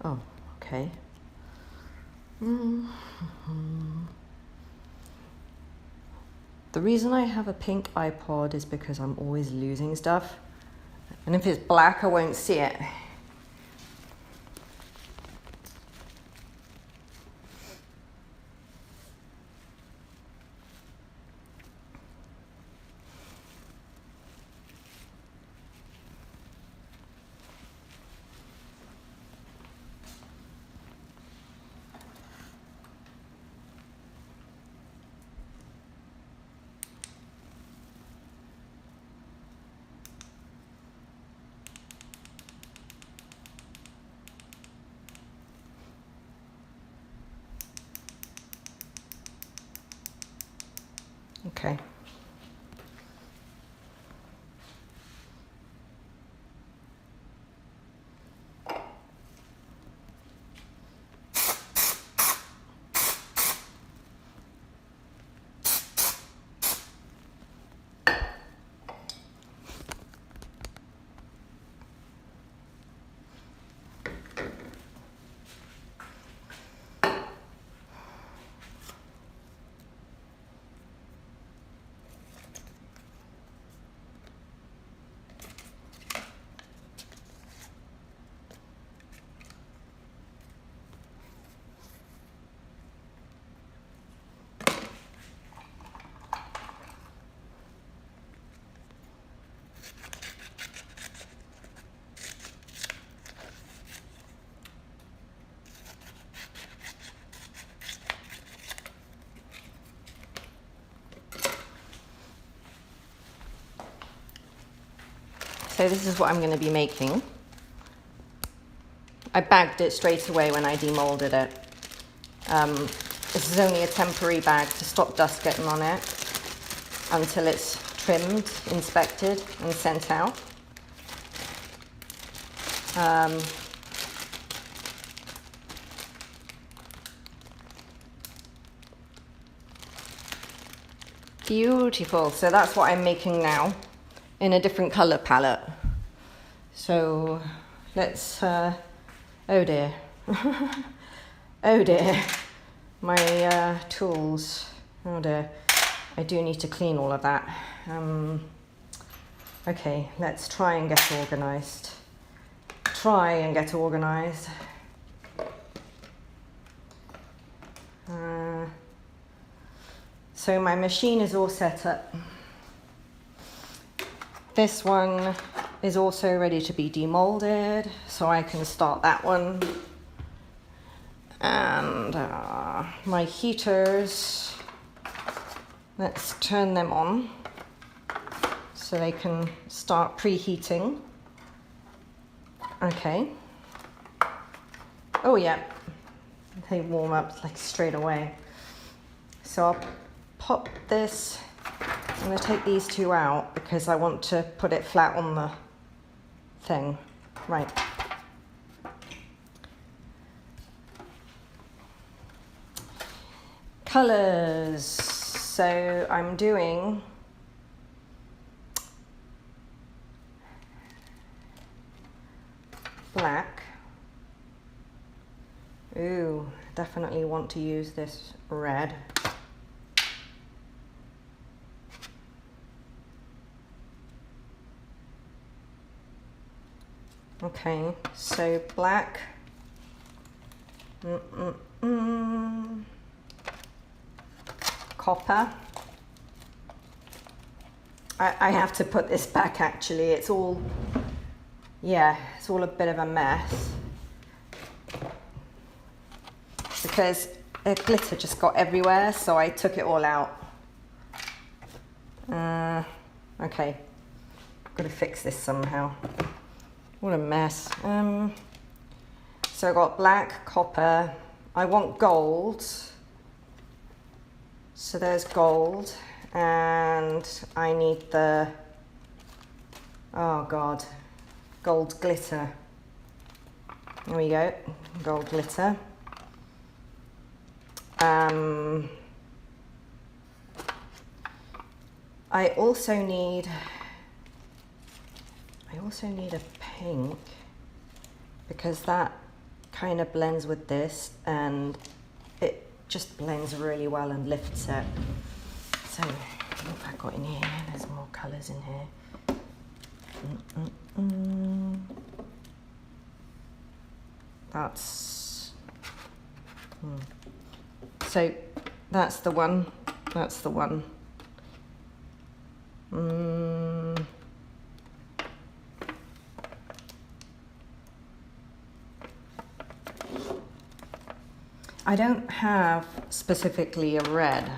Oh, okay. The reason I have a pink iPod is because I'm always losing stuff. And if it's black, I won't see it. Okay. So this is what I'm going to be making. I bagged it straight away when I demolded it. This is only a temporary bag to stop dust getting on it until it's trimmed, inspected and sent out. Beautiful. So that's what I'm making now in a different color palette. So let's, oh dear. Oh dear. My tools. Oh dear. I do need to clean all of that. Okay, let's try and get organized. So my machine is all set up. This one is also ready to be demolded, so I can start that one. And my heaters, let's turn them on so they can start preheating. Okay. Oh yeah, they warm up like straight away. So I'll pop this. I'm going to take these two out because I want to put it flat on the thing. Right. Colors. So I'm doing black. Ooh, definitely want to use this red. Okay, so black. Copper. I have to put this back actually. It's all, yeah, it's all a bit of a mess. Because the glitter just got everywhere, so I took it all out. Okay, got to fix this somehow. What a mess. So I got black, copper. I want gold. So there's gold, and I need the, oh God, gold glitter. There we go, gold glitter. I also need a pink, because that kind of blends with this, and it just blends really well and lifts it. So what have I got in here? There's more colours in here. That's so that's the one. That's the one. I don't have specifically a red.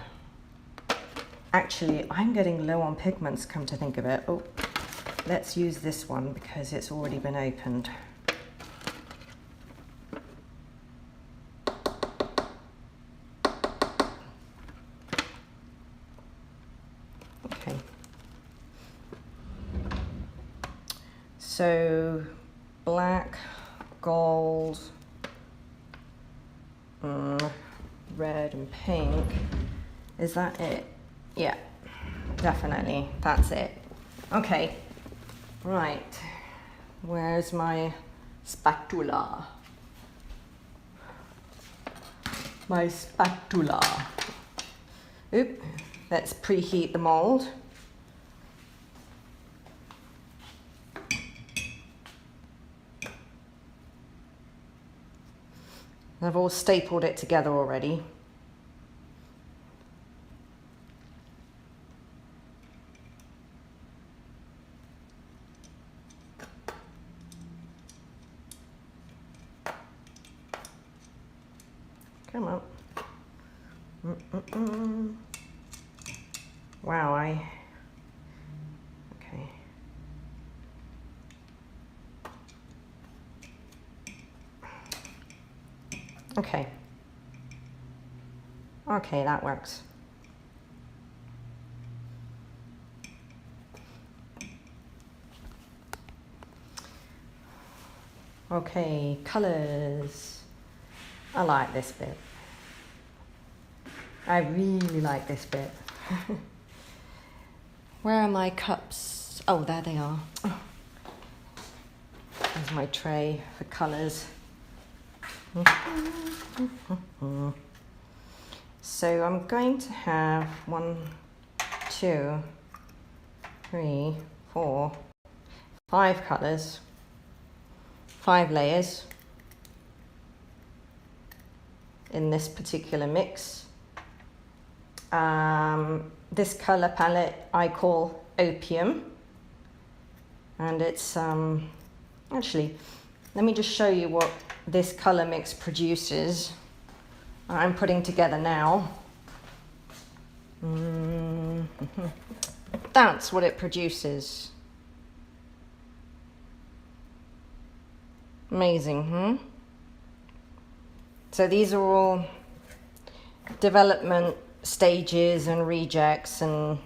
Actually, I'm getting low on pigments, come to think of it. Oh, let's use this one because it's already been opened. Okay. So, black, gold, red and pink. Is that it? Yeah, definitely. That's it. Okay. Right. Where's my spatula? My spatula. Oop. Let's preheat the mold. I've all stapled it together already. Come on. Wow, okay. Okay. Okay, that works. Okay, colors. I like this bit. I really like this bit. Where are my cups? Oh, there they are. There's my tray for colors. So I'm going to have 1, 2, 3, 4, 5 colors, 5 layers in this particular mix. This color palette I call Opium, and it's actually, let me just show you what this color mix produces. I'm putting together now. That's what it produces. Amazing, So these are all development stages and rejects, and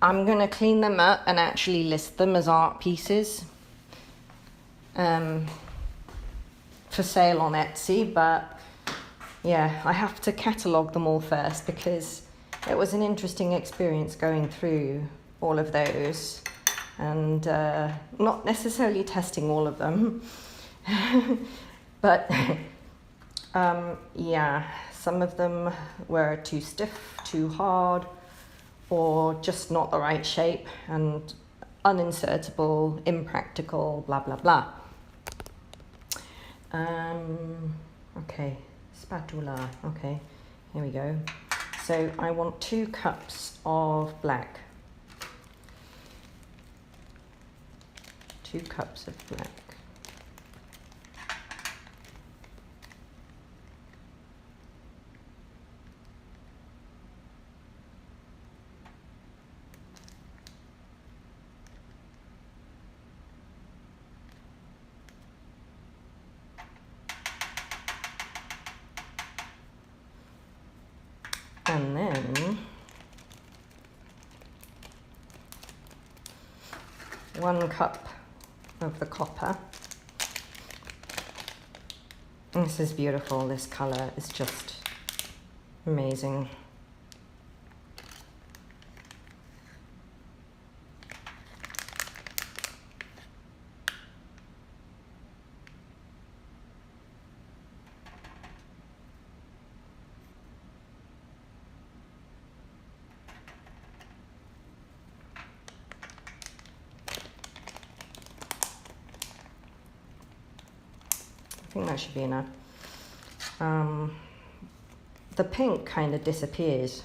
I'm going to clean them up and actually list them as art pieces for sale on Etsy. But yeah, I have to catalogue them all first because it was an interesting experience going through all of those and not necessarily testing all of them. But yeah, some of them were too stiff, too hard, or just not the right shape and uninsertable, impractical, blah, blah, blah. Okay, spatula, okay, here we go. So I want 2 cups of black. 2 cups of black. And then 1 cup of the copper. This is beautiful, this color is just amazing. think that should be enough. The pink kind of disappears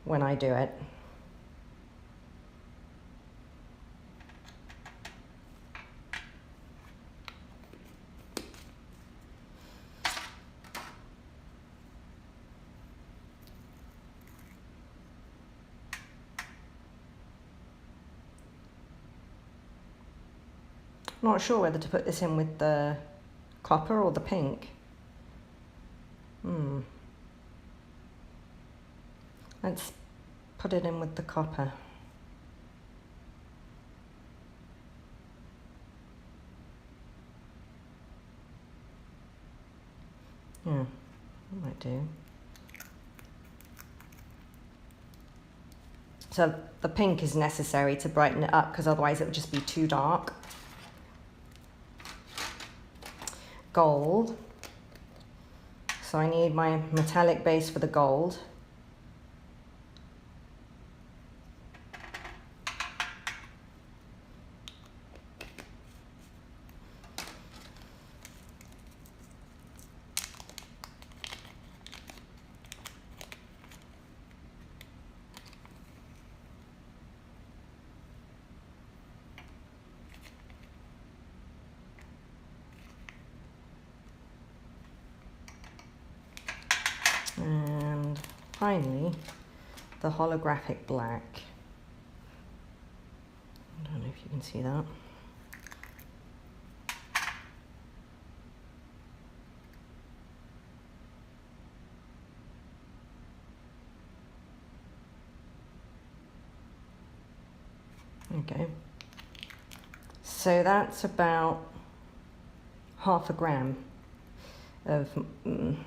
when I do it. Not sure whether to put this in with the copper or the pink. Let's put it in with the copper. Yeah, that might do. So the pink is necessary to brighten it up because otherwise it would just be too dark. Gold. So I need my metallic base for the gold. And finally, the holographic black. I don't know if you can see that. Okay. So that's about 1/2 gram of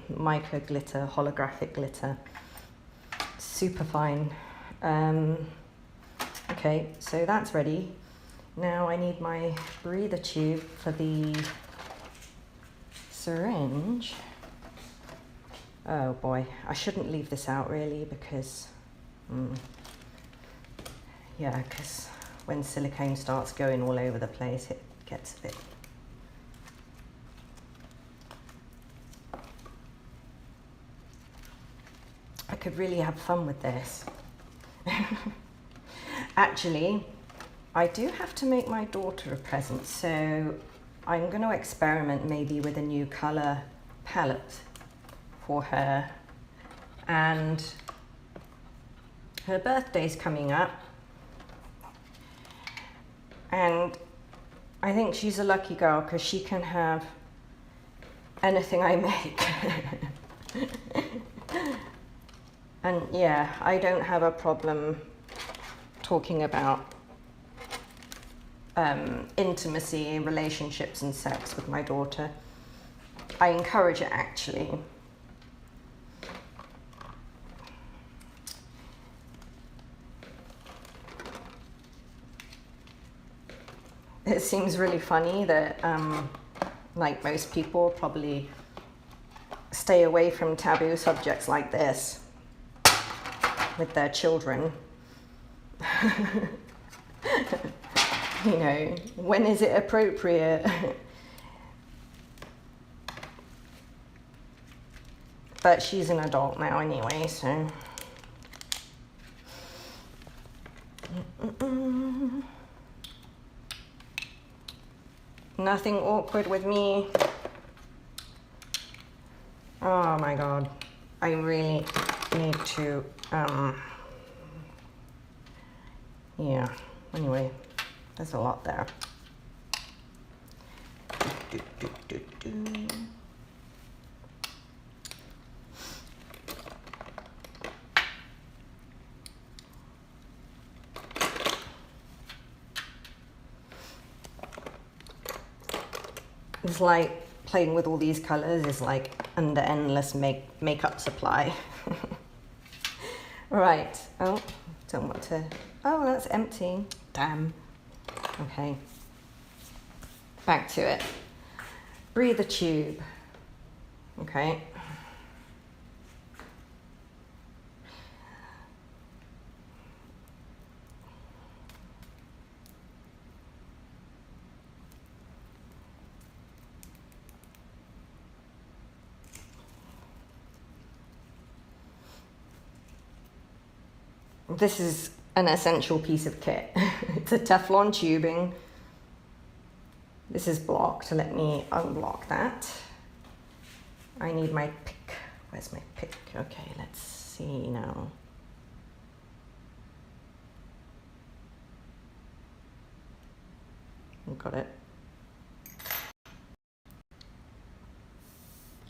mica glitter, holographic glitter. Super fine. Okay, so that's ready. Now I need my breather tube for the syringe. Oh boy, I shouldn't leave this out really because, yeah, because when silicone starts going all over the place, it gets a bit. I could really have fun with this. Actually, I do have to make my daughter a present, so I'm going to experiment maybe with a new color palette for her. And her birthday's coming up, and I think she's a lucky girl because she can have anything I make. And yeah, I don't have a problem talking about intimacy, relationships and sex with my daughter. I encourage it actually. It seems really funny that like most people probably stay away from taboo subjects like this with their children. You know, when is it appropriate? But she's an adult now anyway, so. Nothing awkward with me. Oh my God, I really need to, yeah, anyway, there's a lot there. It's like playing with all these colors is like under endless makeup supply. Right, oh, don't want to, oh, that's empty, damn. Okay, back to it. Breather tube, okay. this is an essential piece of kit. It's a Teflon tubing. This is blocked. Let me unblock that. I need my pick. Where's my pick? Okay, let's see now. Got it.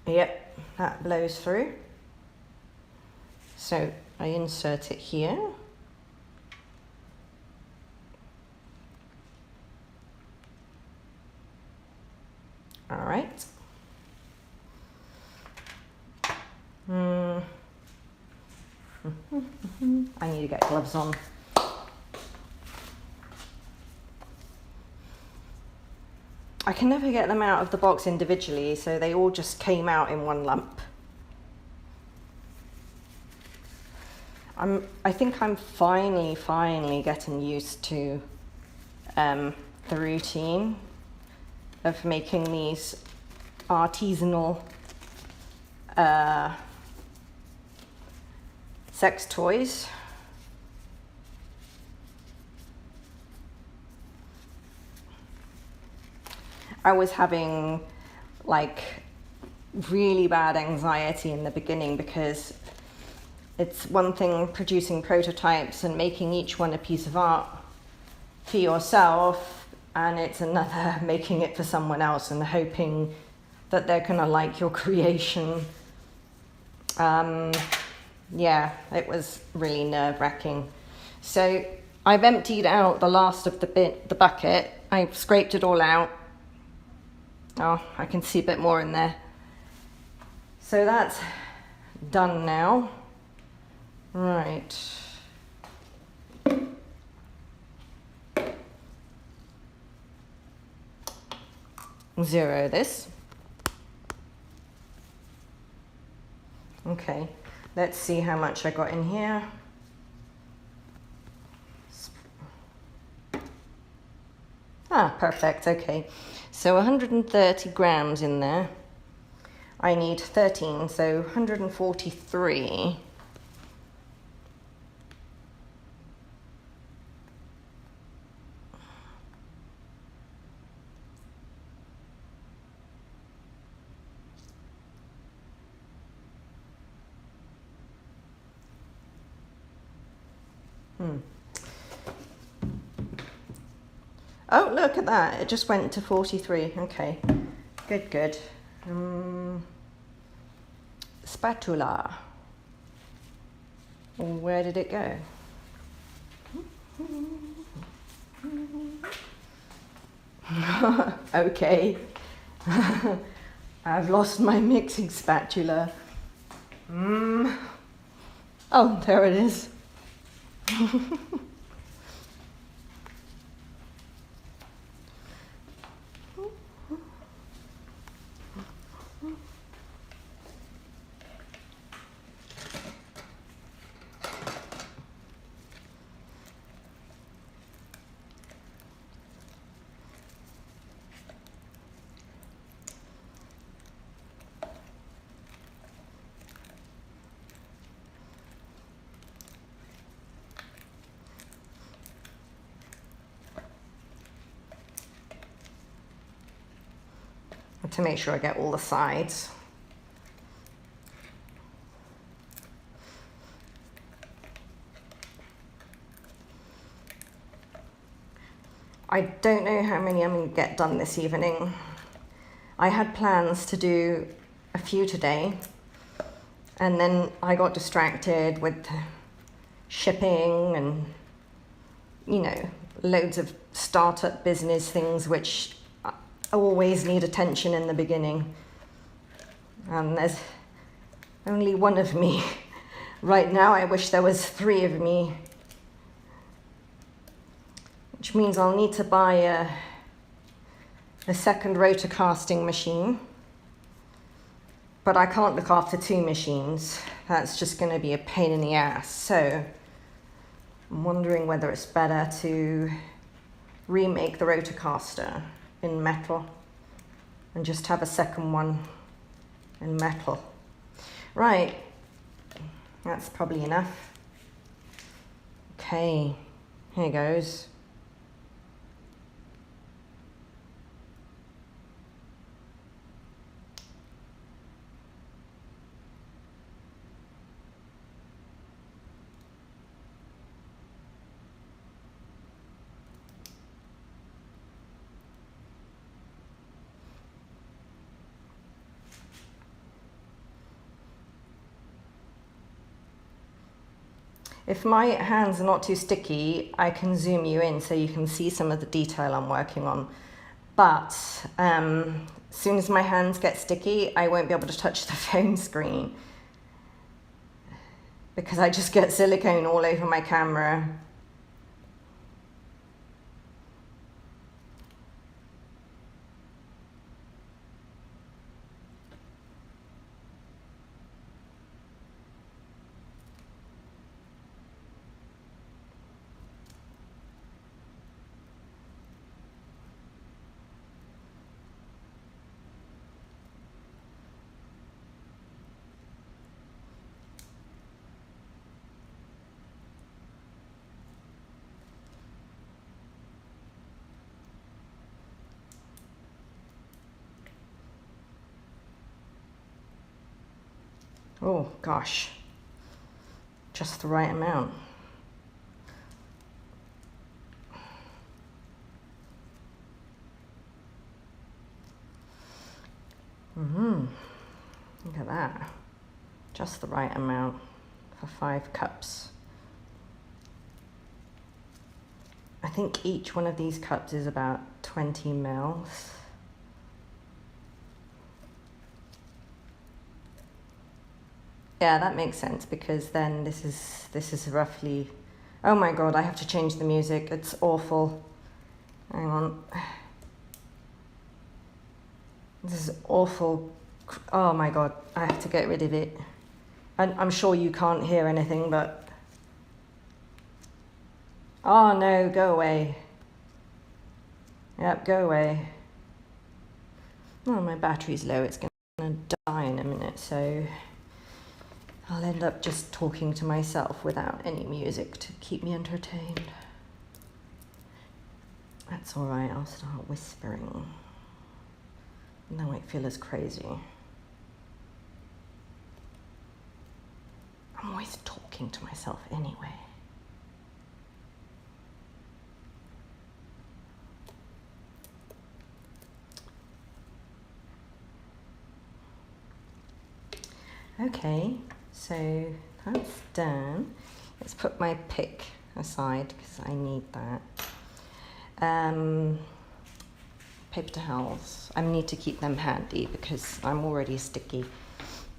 Yep, that blows through. So I insert it here. All right. I need to get gloves on. I can never get them out of the box individually, so they all just came out in one lump. I think I'm finally getting used to the routine of making these artisanal sex toys. I was having like really bad anxiety in the beginning because it's one thing producing prototypes and making each one a piece of art for yourself, and it's another making it for someone else and hoping that they're gonna like your creation. Yeah, it was really nerve-wracking. So I've emptied out the last of the bucket. I've scraped it all out. Oh, I can see a bit more in there. So that's done now. Right. Zero this. Okay, let's see how much I got in here. Ah, perfect, okay. So 130 grams in there. I need 13, so 143. Oh, look at that. It just went to 43. Okay, good. Spatula. Where did it go? Okay. I've lost my mixing spatula. Oh, there it is. To make sure I get all the sides. I don't know how many I'm going to get done this evening. I had plans to do a few today, and then I got distracted with shipping and, you know, loads of startup business things which always need attention in the beginning. And there's only one of me. Right now, I wish there was 3 of me. Which means I'll need to buy a second rotor casting machine. But I can't look after 2 machines. That's just going to be a pain in the ass. So I'm wondering whether it's better to remake the rotor caster in metal and just have a second one in metal. Right, that's probably enough. Okay, here goes. If my hands are not too sticky, I can zoom you in so you can see some of the detail I'm working on. But as soon as my hands get sticky, I won't be able to touch the phone screen because I just get silicone all over my camera. Oh gosh, just the right amount. Look at that, just the right amount for 5 cups. I think each one of these cups is about 20 mils. Yeah, that makes sense because then this is roughly, oh my god, I have to change the music, it's awful. Hang on. This is awful. Oh my god, I have to get rid of it. And I'm sure you can't hear anything, but oh no, go away. Yep, go away. Oh, my battery's low, it's gonna die in a minute, so I'll end up just talking to myself without any music to keep me entertained. That's all right, I'll start whispering. And I won't feel as crazy. I'm always talking to myself anyway. Okay, so that's done. Let's put my pick aside because I need that. Paper towels. I need to keep them handy because I'm already sticky.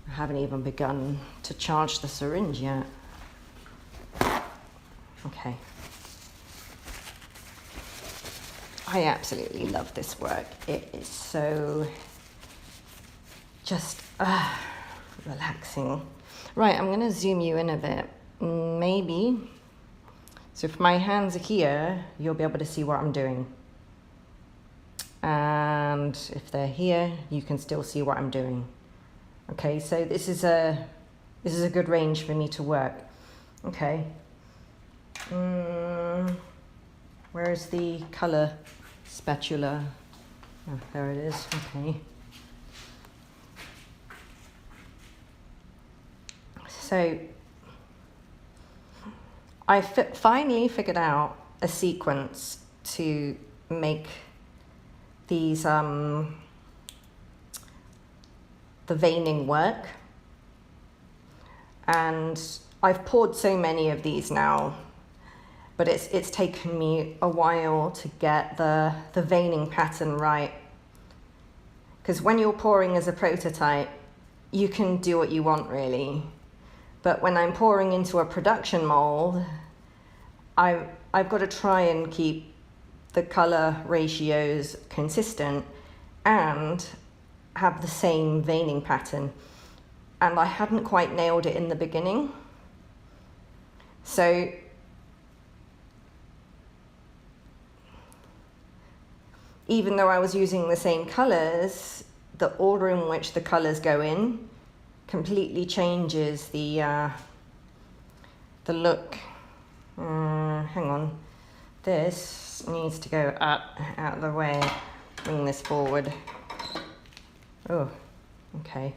I haven't even begun to charge the syringe yet. Okay. I absolutely love this work. It is so just relaxing. Right, I'm gonna zoom you in a bit. Maybe. So if my hands are here, you'll be able to see what I'm doing. And if they're here, you can still see what I'm doing. Okay, so this is a good range for me to work. Okay. Where's the color spatula? Oh, there it is. Okay. So I finally figured out a sequence to make these the veining work, and I've poured so many of these now, but it's taken me a while to get the veining pattern right, because when you're pouring as a prototype you can do what you want really, but when I'm pouring into a production mold, I've got to try and keep the color ratios consistent and have the same veining pattern. And I hadn't quite nailed it in the beginning. So even though I was using the same colors, the order in which the colors go in completely changes the look. Hang on. This needs to go up, out of the way. Bring this forward. Oh, okay.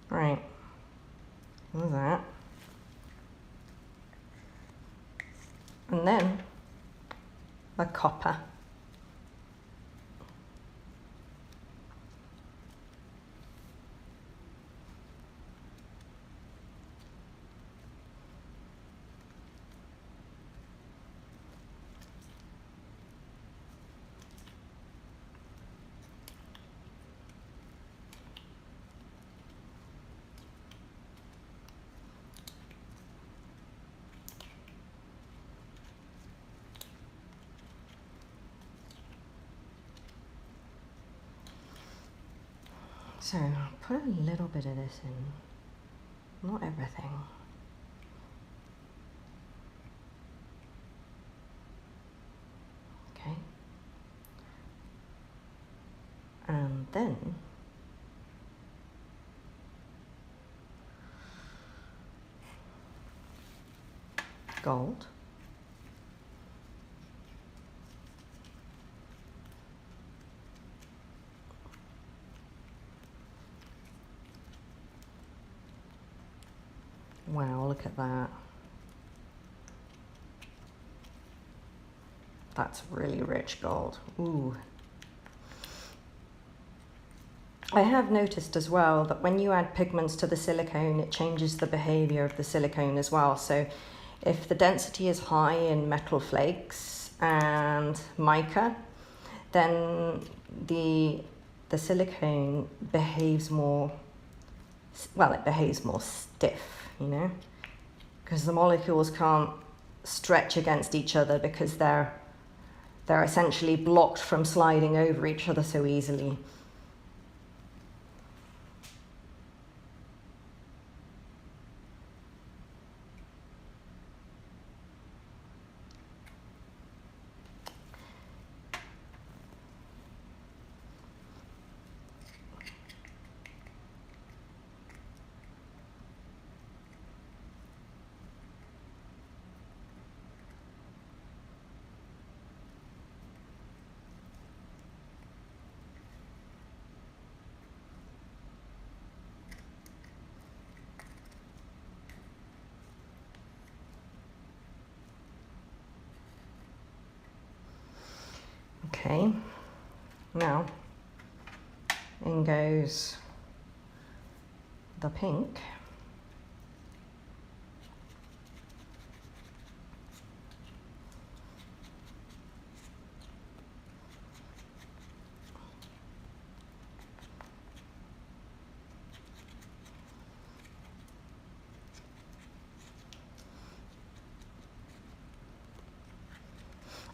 Right. There's that. And then the copper. So I'll put a little bit of this in, not everything. Okay. And then gold. Wow, look at that. That's really rich gold. Ooh. I have noticed as well that when you add pigments to the silicone, it changes the behavior of the silicone as well. So if the density is high in metal flakes and mica, then the silicone behaves more, well, it behaves more stiff, you know, because the molecules can't stretch against each other because they're essentially blocked from sliding over each other so easily. Okay, now in goes the pink.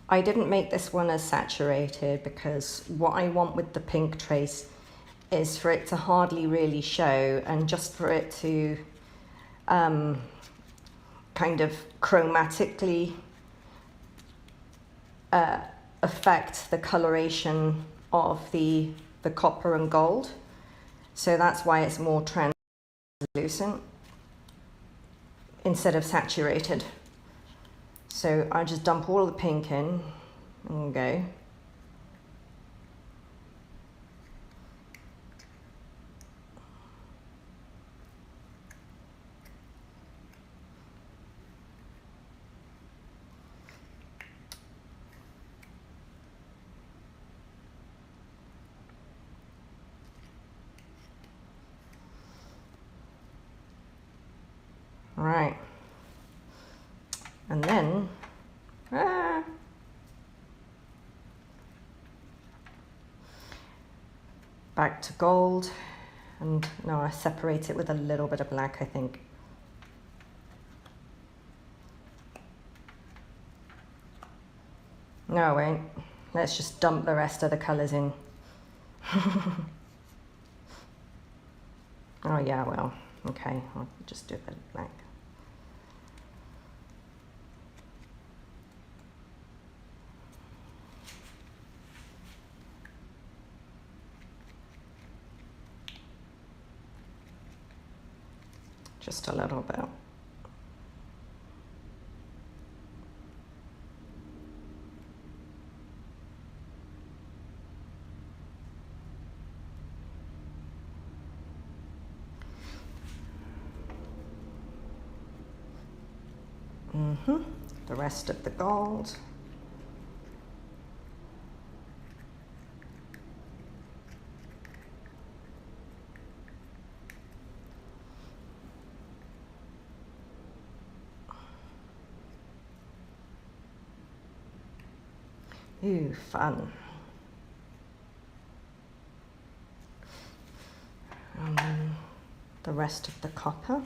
I didn't make this one as saturated because what I want with the pink trace is for it to hardly really show and just for it to kind of chromatically affect the coloration of the copper and gold. So that's why it's more translucent instead of saturated. So I just dump all the pink in and go. All right. And then, back to gold, and no, I separate it with a little bit of black, I think. No, I won't. Let's just dump the rest of the colours in. Oh yeah, well, okay, I'll just do a bit of black. just a little bit. The rest of the gold. Ooh, fun. And then the rest of the copper.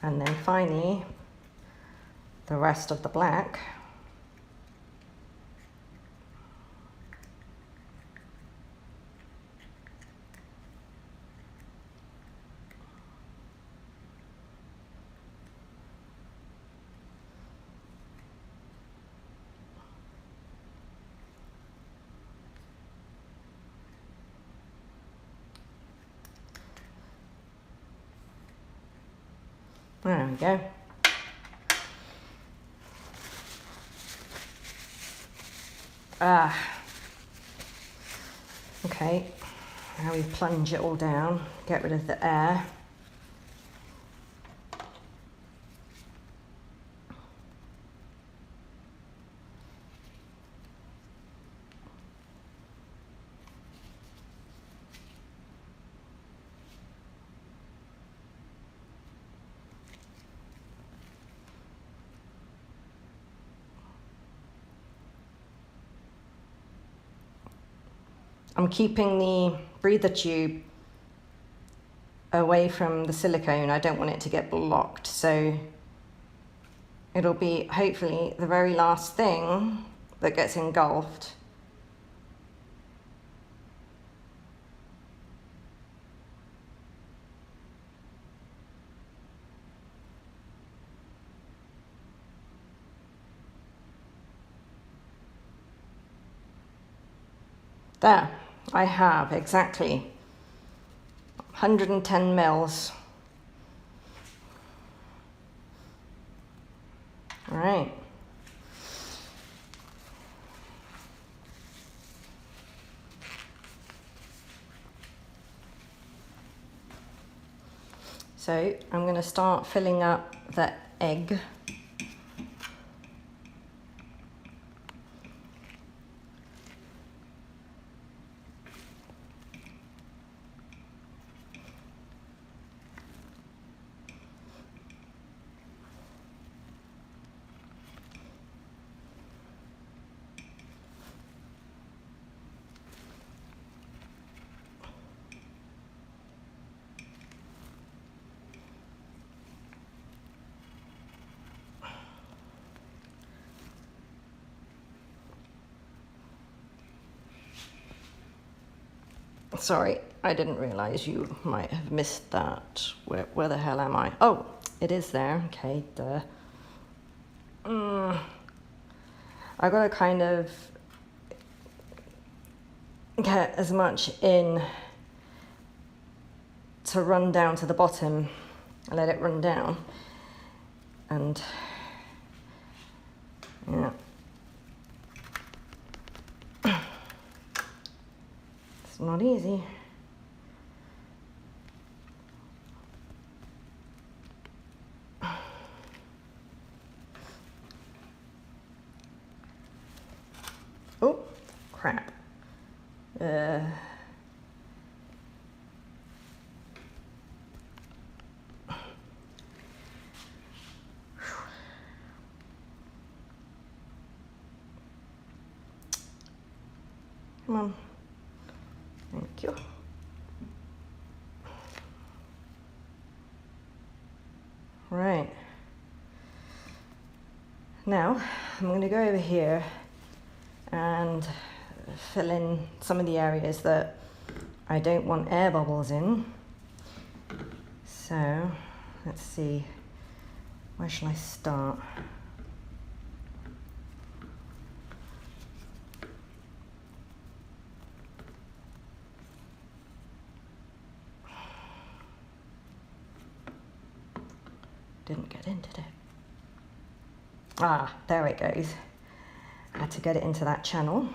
And then finally, the rest of the black. There we go. Okay, now we plunge it all down, get rid of the air. I'm keeping the breather tube away from the silicone. I don't want it to get blocked, so it'll be hopefully the very last thing that gets engulfed. There, I have exactly 110 mils. All right. So I'm going to start filling up the egg. Sorry, I didn't realize you might have missed that. Where the hell am I? Oh, it is there. Okay, duh. I gotta kind of get as much in to run down to the bottom. I let it run down, and yeah. It's not easy. Oh, crap. Come on. Thank you. Right. Now I'm going to go over here and fill in some of the areas that I don't want air bubbles in. So let's see, where shall I start? Didn't get into it. Ah, there it goes. I had to get it into that channel.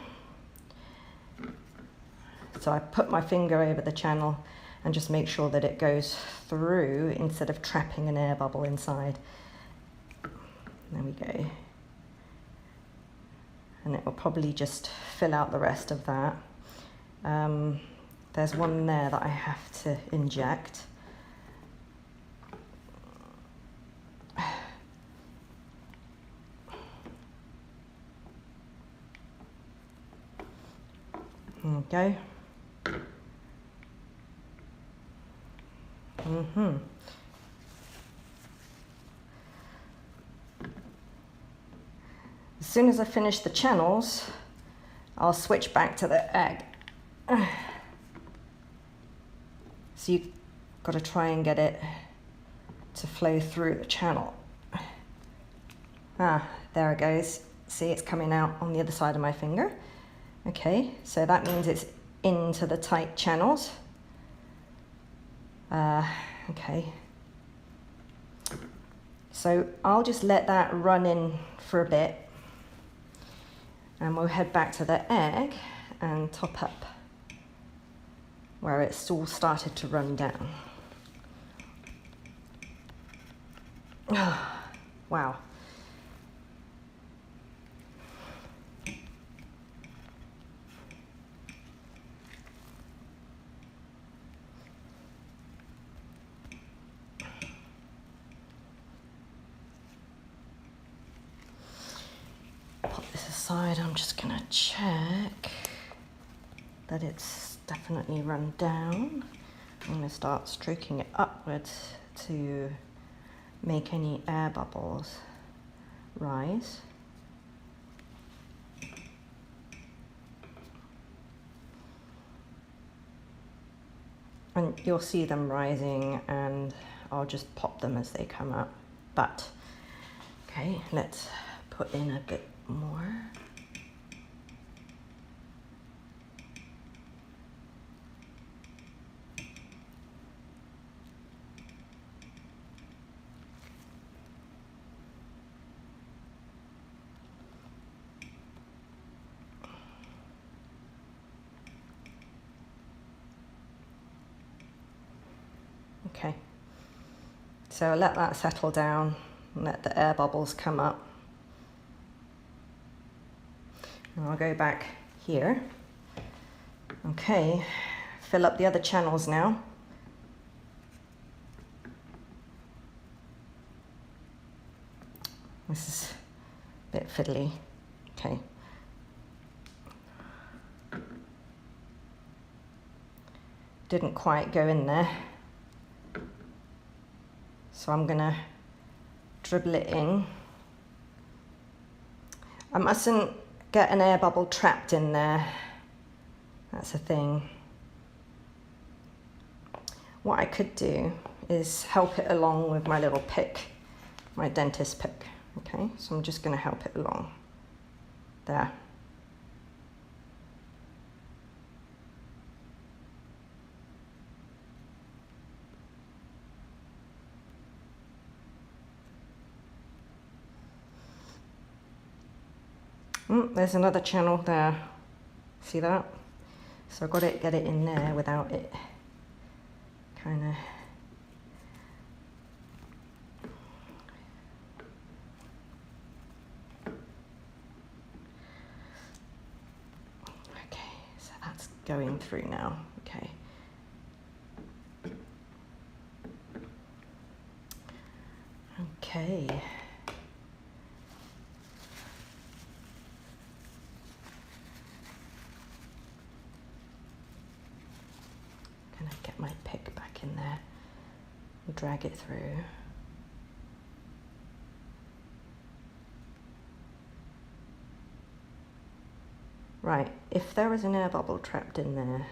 So I put my finger over the channel and just make sure that it goes through instead of trapping an air bubble inside. There we go. And it will probably just fill out the rest of that. There's one there that I have to inject. There we go. As soon as I finish the channels, I'll switch back to the egg. So you've got to try and get it to flow through the channel. Ah, there it goes. See, it's coming out on the other side of my finger. Okay, so that means it's into the tight channels. Okay. So I'll just let that run in for a bit and we'll head back to the egg and top up where it's all started to run down. Wow. Put this aside, I'm just gonna check that it's definitely run down. I'm gonna start stroking it upwards to make any air bubbles rise. And you'll see them rising and I'll just pop them as they come up. But, okay, let's put in a bit more. Okay, so let that settle down and let the air bubbles come up. And I'll go back here. Okay, fill up the other channels now. This is a bit fiddly. Okay. Didn't quite go in there. So I'm gonna dribble it in. I mustn't get an air bubble trapped in there. That's a thing. What I could do is help it along with my little pick, my dentist pick. Okay, so I'm just gonna help it along. There. There's another channel there. See that? So I've got to get it in there without it kind of... Okay, so that's going through now. Okay. Okay. Get my pick back in there and drag it through. Right, if there is an air bubble trapped in there,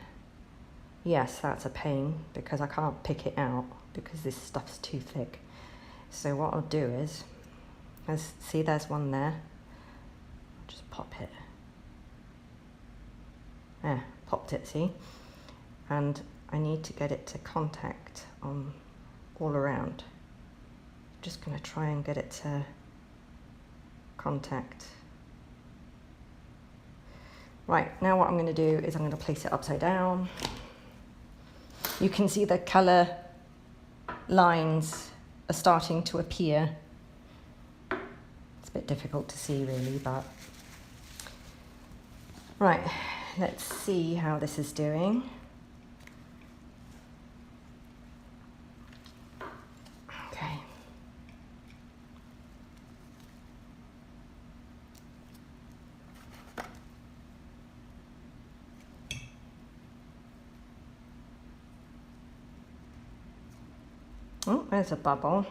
yes, that's a pain because I can't pick it out because this stuff's too thick. So what I'll do is, see there's one there, I'll just pop it. There, popped it, see? And I need to get it to contact on all around. Just gonna try and get it to contact. Right, now what I'm gonna do is I'm gonna place it upside down. You can see the color lines are starting to appear. It's a bit difficult to see really, but. Right, let's see how this is doing. Okay. Oh, there's a bubble.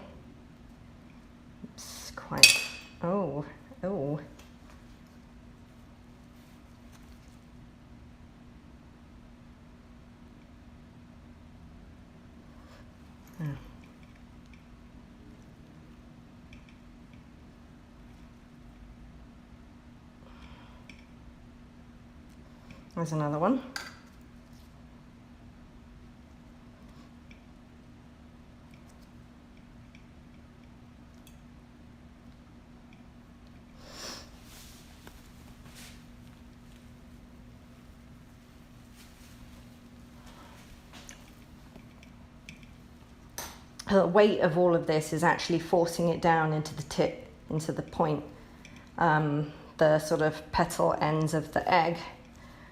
It's quite, oh. Oh. There's another one. The weight of all of this is actually forcing it down into the tip, into the point, the sort of petal ends of the egg,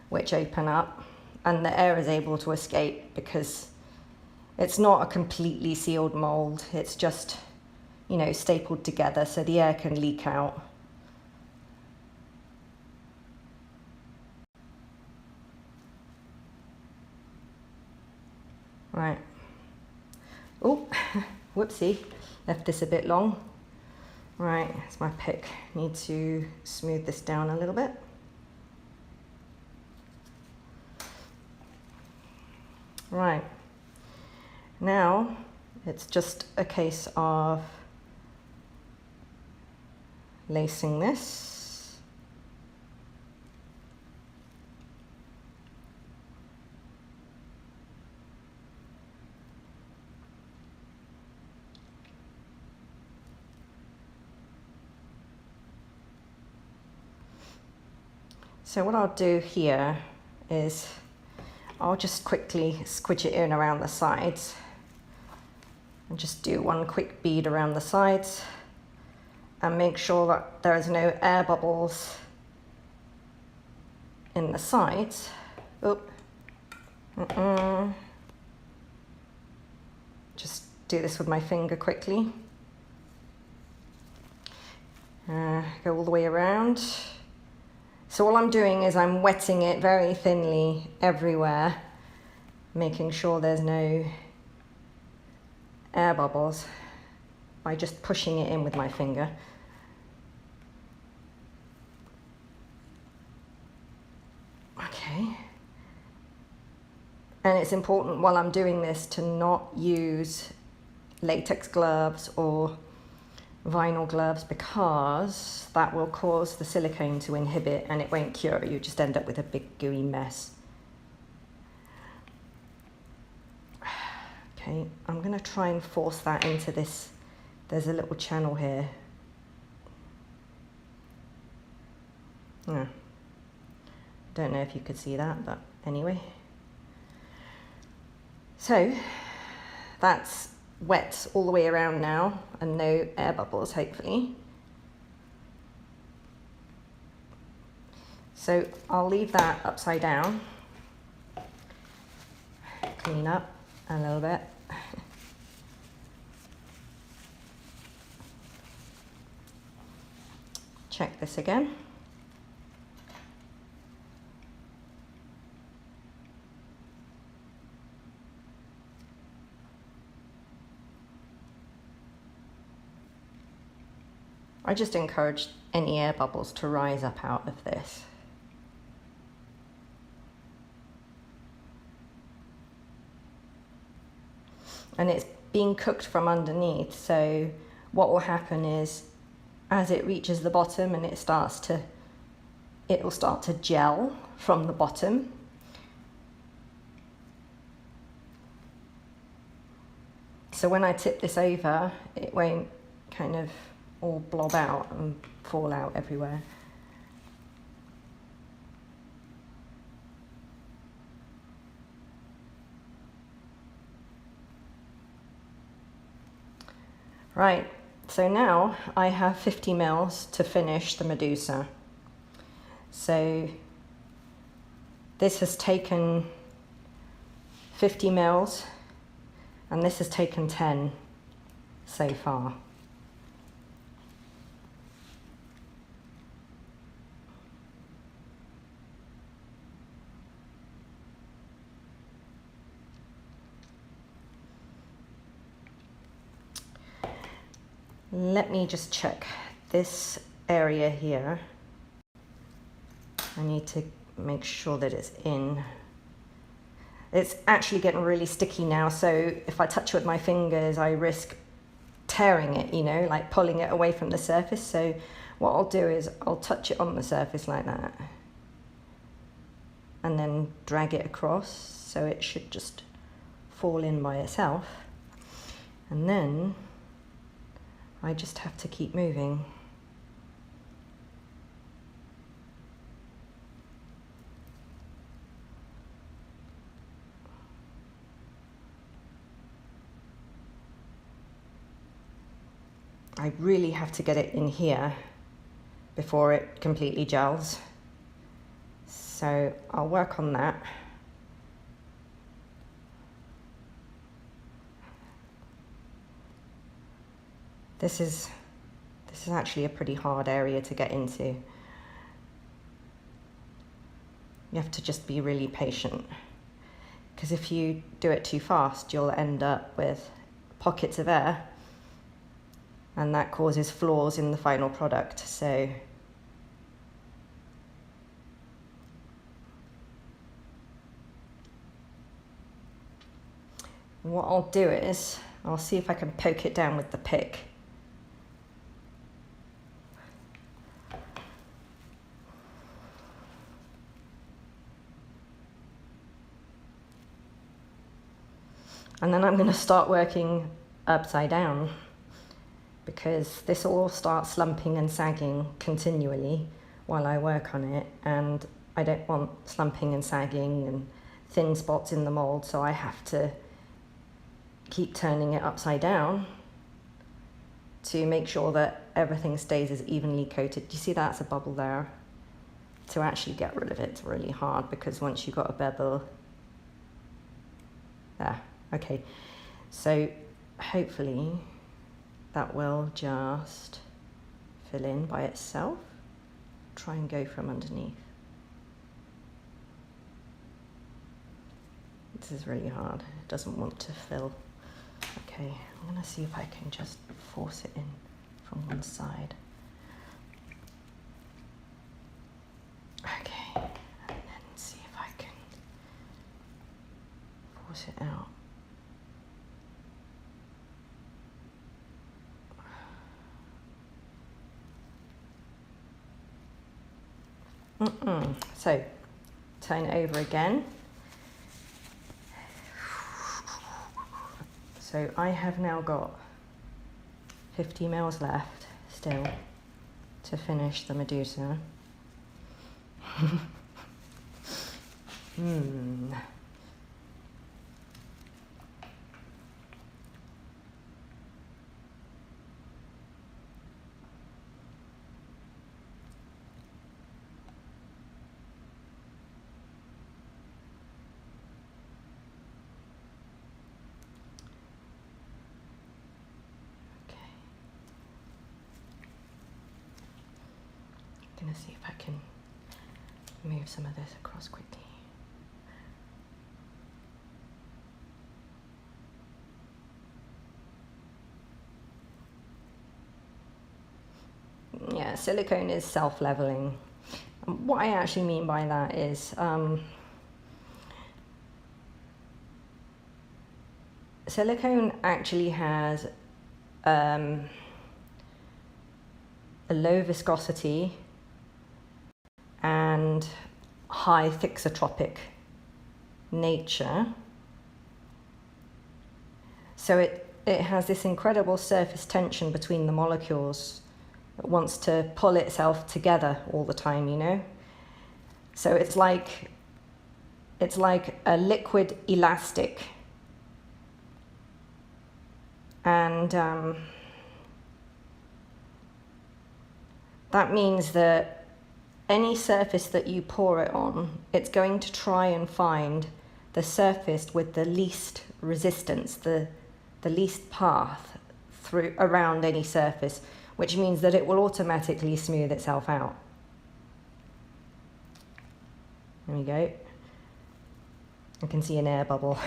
which open up, and the air is able to escape because it's not a completely sealed mold. It's just, you know, stapled together so the air can leak out. Right. Oh, whoopsie, left this a bit long. Right, it's my pick. Need to smooth this down a little bit. Right, now it's just a case of lacing this. So what I'll do here is I'll just quickly squidge it in around the sides and just do one quick bead around the sides and make sure that there is no air bubbles in the sides. Oop. Just do this with my finger quickly. Go all the way around. So all I'm doing is I'm wetting it very thinly everywhere, making sure there's no air bubbles by just pushing it in with my finger. Okay. And it's important while I'm doing this to not use latex gloves or vinyl gloves because that will cause the silicone to inhibit and it won't cure. You just end up with a big gooey mess. Okay, I'm going to try and force that into this. There's a little channel here. Don't know if you could see that, but anyway. So that's wet all the way around now and no air bubbles, hopefully. So I'll leave that upside down, clean up a little bit. Check this again. I just encourage any air bubbles to rise up out of this. and it's being cooked from underneath. So what will happen is, as it reaches the bottom and it will start to gel from the bottom. So when I tip this over, it won't kind of all blob out and fall out everywhere. Right, so now I have 50 mils to finish the Medusa. So this has taken 50 mils and this has taken 10 so far. Let me just check this area here. I need to make sure that it's in. It's actually getting really sticky now, so if I touch it with my fingers, I risk tearing it, you know, like pulling it away from the surface. So what I'll do is I'll touch it on the surface like that and then drag it across, so it should just fall in by itself. And then I just have to keep moving. I really have to get it in here before it completely gels. So I'll work on that. This is actually a pretty hard area to get into. You have to just be really patient, because if you do it too fast, you'll end up with pockets of air, and that causes flaws in the final product. So what I'll do is I'll see if I can poke it down with the pick. And then I'm going to start working upside down, because this will all start slumping and sagging continually while I work on it, and I don't want slumping and sagging and thin spots in the mold, so I have to keep turning it upside down to make sure that everything stays as evenly coated. Do you see that's a bubble there? To actually get rid of it's really hard, because once you've got a bevel, there. Okay, so hopefully that will just fill in by itself. Try and go from underneath. This is really hard. It doesn't want to fill. Okay, I'm gonna see if I can just force it in from one side. Okay, and then see if I can force it out. So turn it over again. So I have now got 50 mils left still to finish the Medusa. I'm gonna see if I can move some of this across quickly. Yeah, silicone is self-leveling. What I actually mean by that is silicone actually has a low viscosity and high thixotropic nature. So it has this incredible surface tension between the molecules. It wants to pull itself together all the time, you know? So it's like a liquid elastic. And that means that any surface that you pour it on, it's going to try and find the surface with the least resistance, the least path through around any surface, which means that it will automatically smooth itself out. There we go. I can see an air bubble.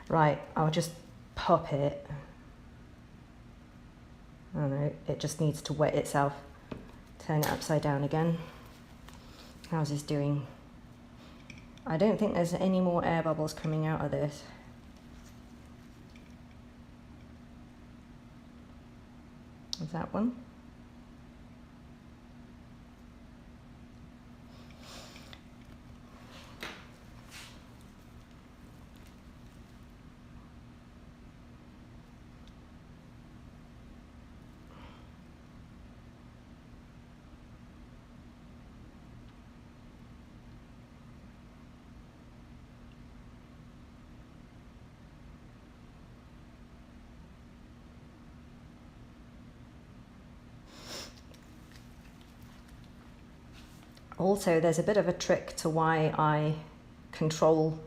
Right, I'll just pop it. I don't know, it just needs to wet itself. Turn it upside down again. How's this doing? I don't think there's any more air bubbles coming out of this. Is that one? Also, there's a bit of a trick to why I control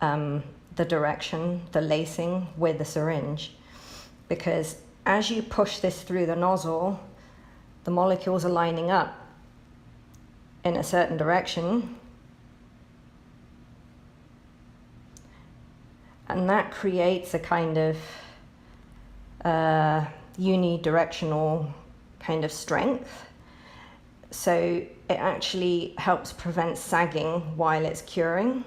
the direction, the lacing with the syringe, because as you push this through the nozzle, the molecules are lining up in a certain direction, and that creates a kind of unidirectional kind of strength. So it actually helps prevent sagging while it's curing.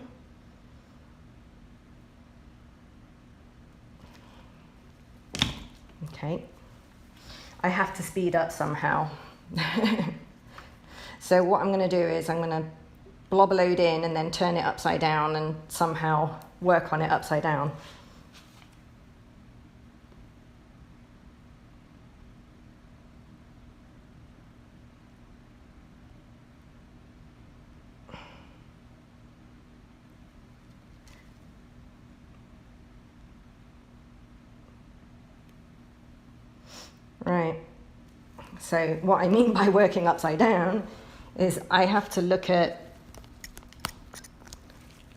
Okay, I have to speed up somehow. So what I'm going to do is I'm going to blob a load in and then turn it upside down and somehow work on it upside down. Right, so what I mean by working upside down is I have to look at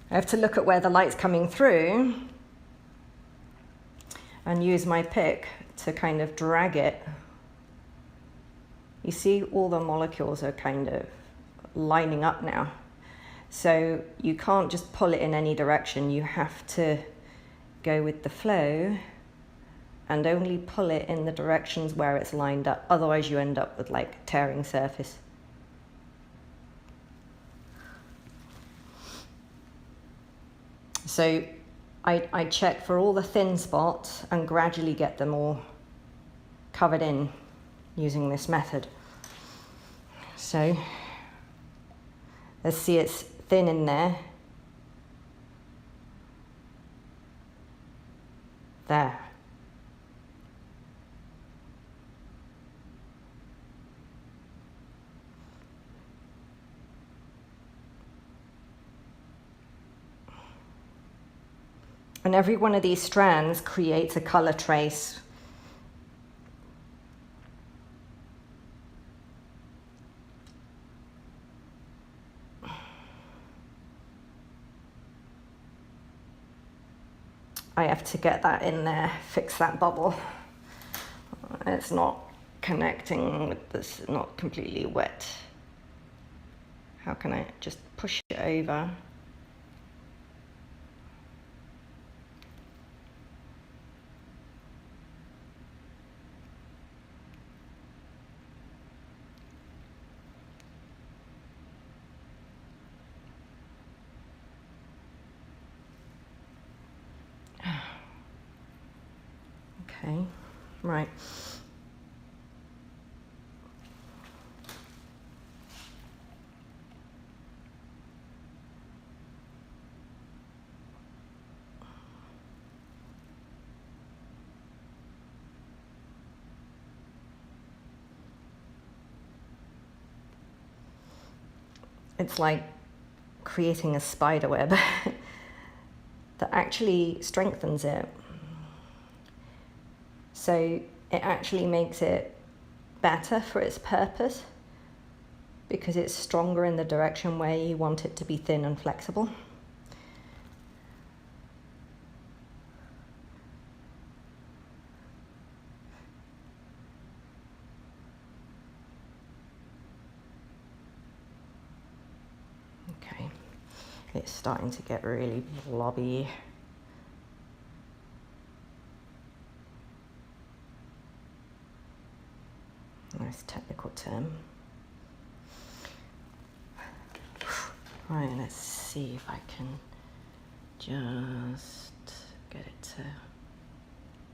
where the light's coming through and use my pick to kind of drag it. You see all the molecules are kind of lining up now. So you can't just pull it in any direction, you have to go with the flow and only pull it in the directions where it's lined up. Otherwise you end up with like tearing surface. So I check for all the thin spots and gradually get them all covered in using this method. So let's see, it's thin in there. There. And every one of these strands creates a color trace. I have to get that in there, fix that bubble. It's not connecting with this, not completely wet. How can I just push it over? Okay, right. It's like creating a spider web that actually strengthens it. So it actually makes it better for its purpose because it's stronger in the direction where you want it to be thin and flexible. Okay, it's starting to get really blobby. Nice technical term. Right, let's see if I can just get it to,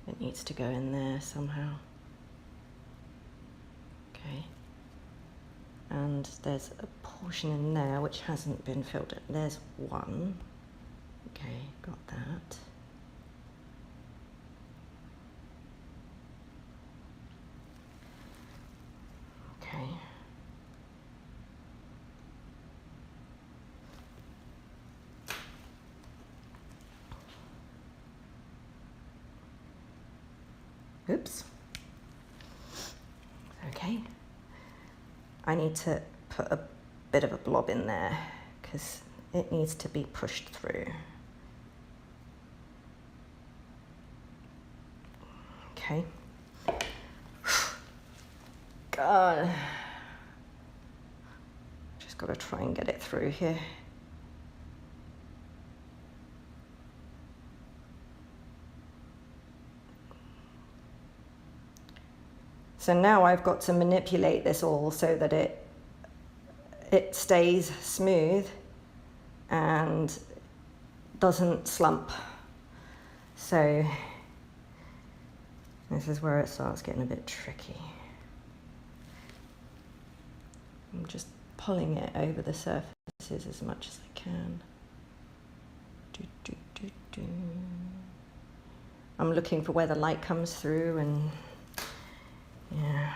it needs to go in there somehow. Okay. And there's a portion in there which hasn't been filled in. There's one. Okay, got that. Okay. Oops. Okay. I need to put a bit of a blob in there because it needs to be pushed through. Okay. God. Just got to try and get it through here. So now I've got to manipulate this all so that it stays smooth and doesn't slump. So this is where it starts getting a bit tricky. I'm just pulling it over the surfaces as much as I can. I'm looking for where the light comes through and yeah.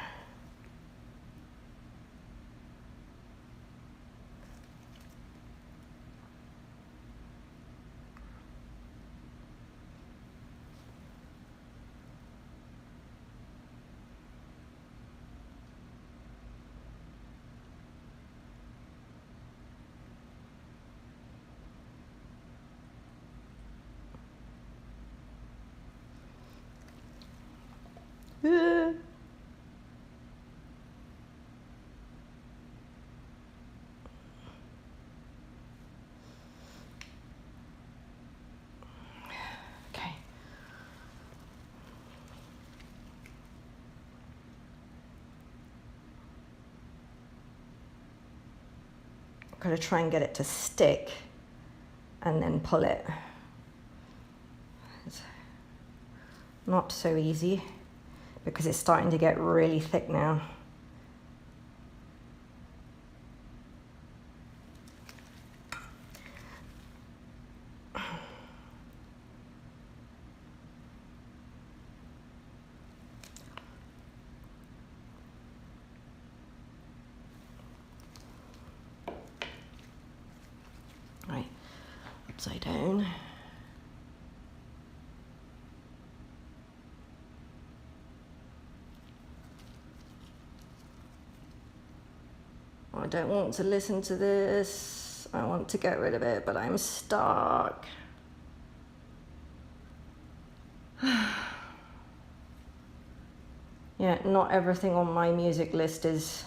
Okay. I've got to try and get it to stick and then pull it. It's not so easy because it's starting to get really thick now. Right, upside down. I don't want to listen to this. I want to get rid of it, but I'm stuck. Yeah, not everything on my music list is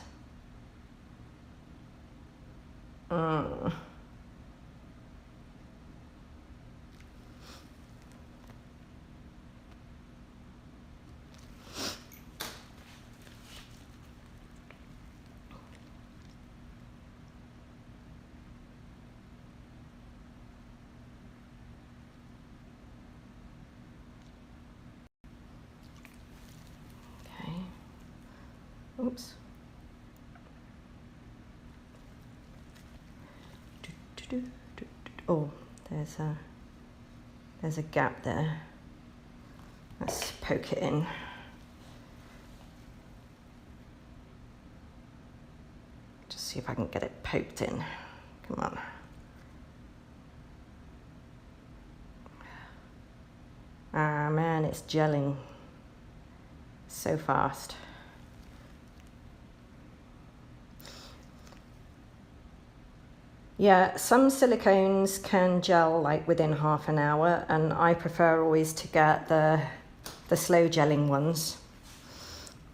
Oops. Oh, there's a gap there. Let's poke it in. Just see if I can get it poked in. Come on. Ah man, it's gelling so fast. Yeah, some silicones can gel like within half an hour, and I prefer always to get the slow gelling ones,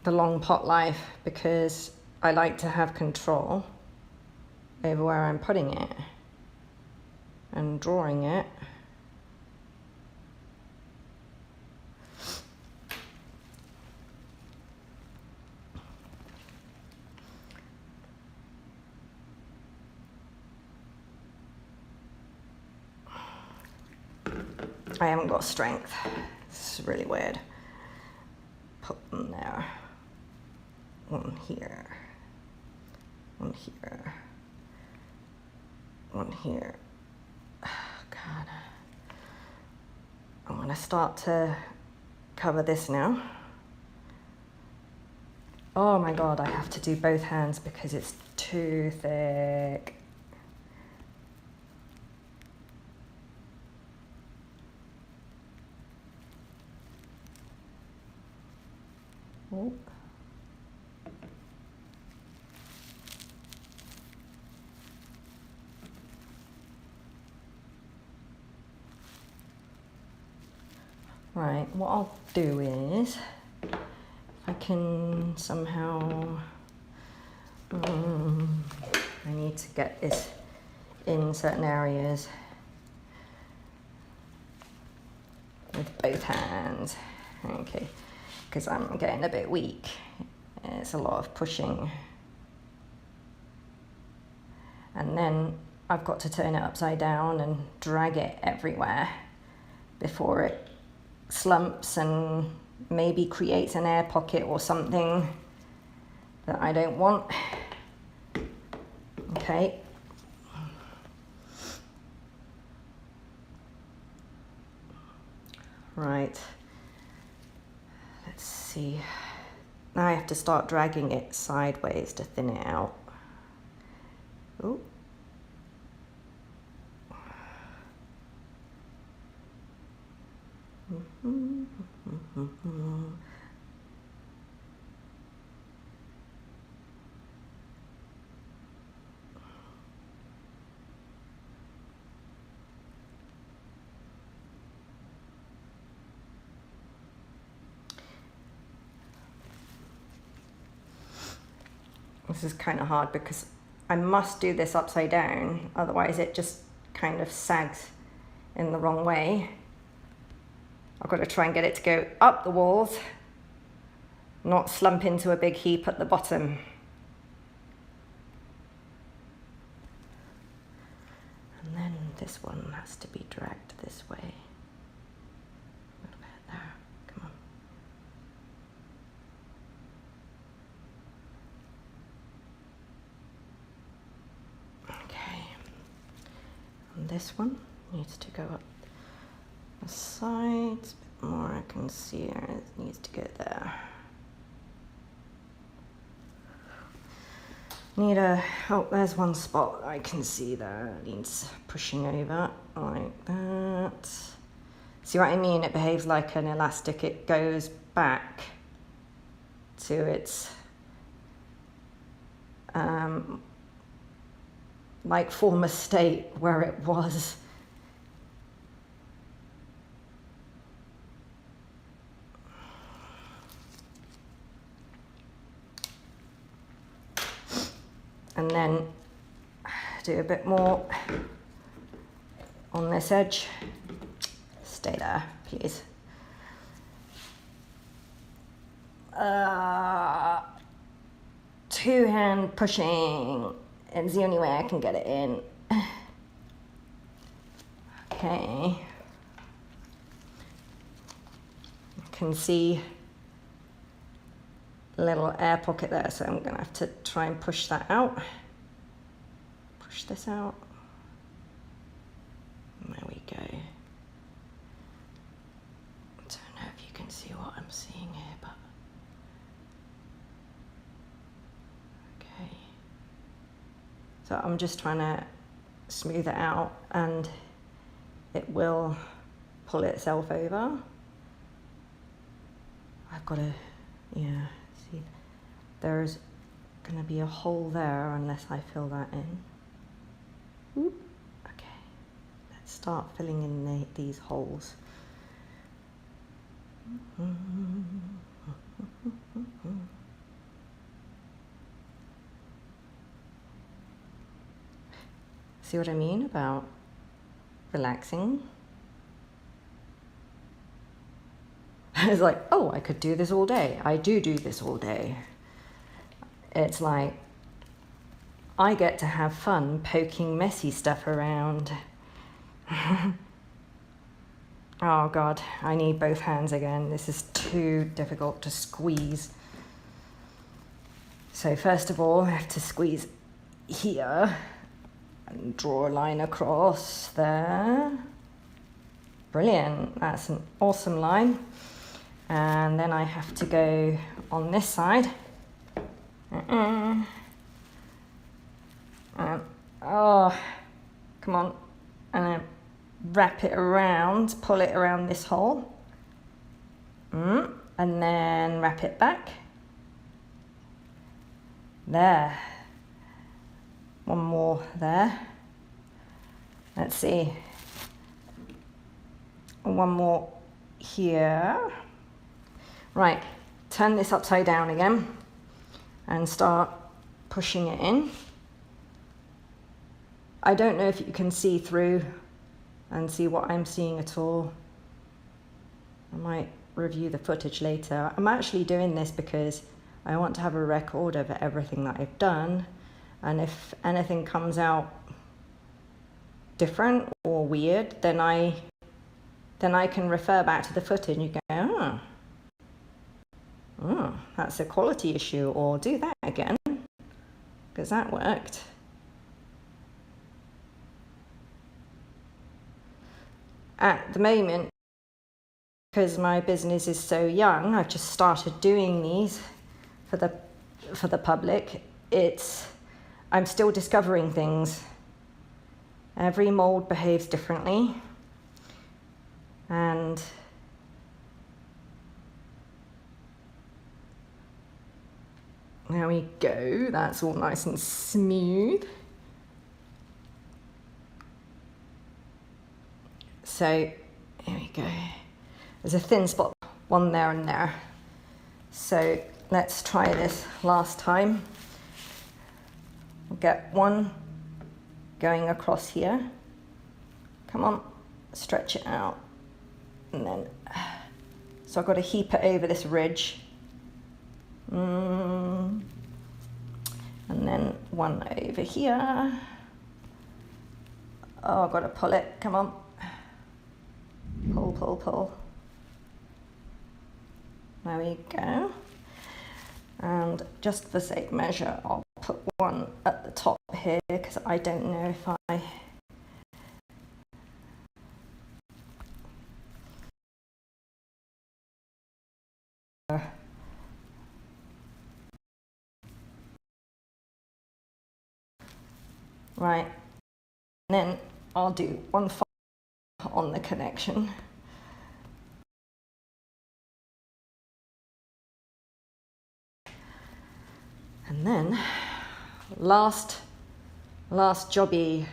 the long pot life, because I like to have control over where I'm putting it and drawing it. I haven't got strength. This is really weird. Put them there. One here. One here. One here. Oh, God. I'm going to start to cover this now. Oh my God, I have to do both hands because it's too thick. Oh. Right, what I'll do is, if I can somehow, I need to get this in certain areas with both hands. Okay, because I'm getting a bit weak. It's a lot of pushing. And then I've got to turn it upside down and drag it everywhere before it slumps and maybe creates an air pocket or something that I don't want. Okay. Right. Let's see. Now I have to start dragging it sideways to thin it out. Ooh. This is kind of hard because I must do this upside down, otherwise it just kind of sags in the wrong way. I've got to try and get it to go up the walls, not slump into a big heap at the bottom. And then this one has to be dragged this way. A little bit there, come on. Okay, and this one needs to go up the sides a bit more. I can see it needs to go there. Need a, oh, there's one spot I can see there. It needs pushing over like that. See what I mean? It behaves like an elastic. It goes back to its like former state where it was. And then do a bit more on this edge. Stay there, please. Two-hand pushing. It's the only way I can get it in. Okay. I can see little air pocket there, so I'm gonna have to try and push that out. Push this out. There we go. I don't know if you can see what I'm seeing here, but okay. So I'm just trying to smooth it out and it will pull itself over. I've got to, yeah, see, there's gonna be a hole there unless I fill that in. Oop. Okay, let's start filling in these holes. See what I mean about relaxing? It's like, oh, I could do this all day. I do this all day. It's like, I get to have fun poking messy stuff around. Oh God, I need both hands again. This is too difficult to squeeze. So first of all, I have to squeeze here and draw a line across there. Brilliant, that's an awesome line. And then I have to go on this side. And, oh, come on. And I wrap it around, pull it around this hole. And then wrap it back. There. One more there. Let's see. One more here. Right, turn this upside down again and start pushing it in. I don't know if you can see through and see what I'm seeing at all. I might review the footage later. I'm actually doing this because I want to have a record of everything that I've done, and if anything comes out different or weird, then I can refer back to the footage and you go, oh, that's a quality issue, or do that again, because that worked. At the moment, because my business is so young, I've just started doing these for the public. I'm still discovering things. Every mold behaves differently, and there we go. That's all nice and smooth. So here we go. There's a thin spot, one there and there. So let's try this last time. We'll get one going across here. Come on, stretch it out. And then, so I've got to heap it over this ridge. And then one over here. Oh, I've got to pull it, come on. Pull, pull, pull. There we go. And just for sake measure, I'll put one at the top here because I don't know if I... Right, and then I'll do one on the connection. And then last jobby.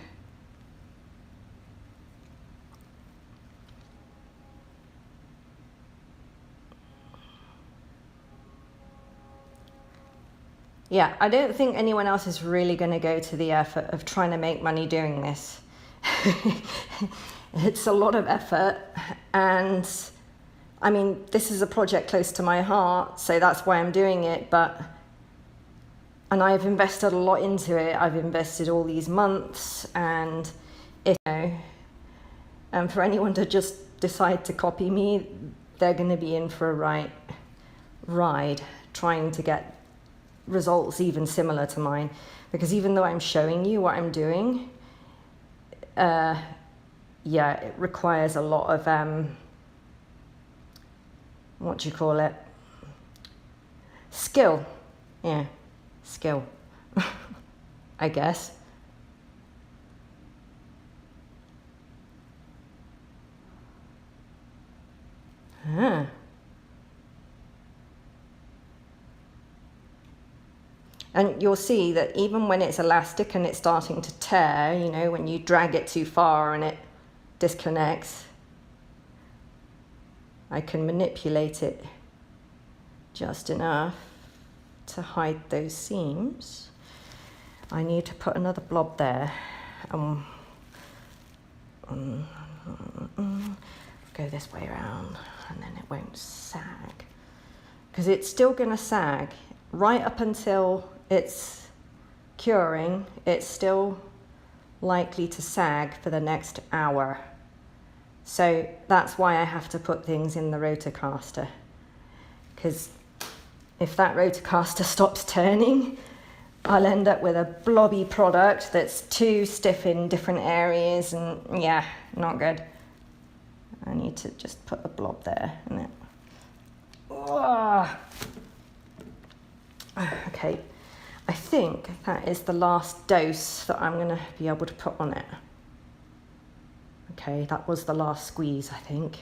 Yeah, I don't think anyone else is really going to go to the effort of trying to make money doing this. It's a lot of effort, and I mean, this is a project close to my heart, so that's why I'm doing it, and I've invested a lot into it. I've invested all these months, and and for anyone to just decide to copy me, they're going to be in for a ride. trying to get results even similar to mine, because even though I'm showing you what I'm doing, yeah, it requires a lot of what do you call it, skill. Yeah, skill. I guess. Huh. And you'll see that even when it's elastic and it's starting to tear, you know, when you drag it too far and it disconnects, I can manipulate it just enough to hide those seams. I need to put another blob there. Go this way around, and then it won't sag. Because it's still going to sag right up until it's curing. It's still likely to sag for the next hour. So that's why I have to put things in the rotocaster. Because if that rotocaster stops turning, I'll end up with a blobby product that's too stiff in different areas, and yeah, not good. I need to just put a blob there, and it. Okay, I think that is the last dose that I'm going to be able to put on it. Okay, that was the last squeeze, I think.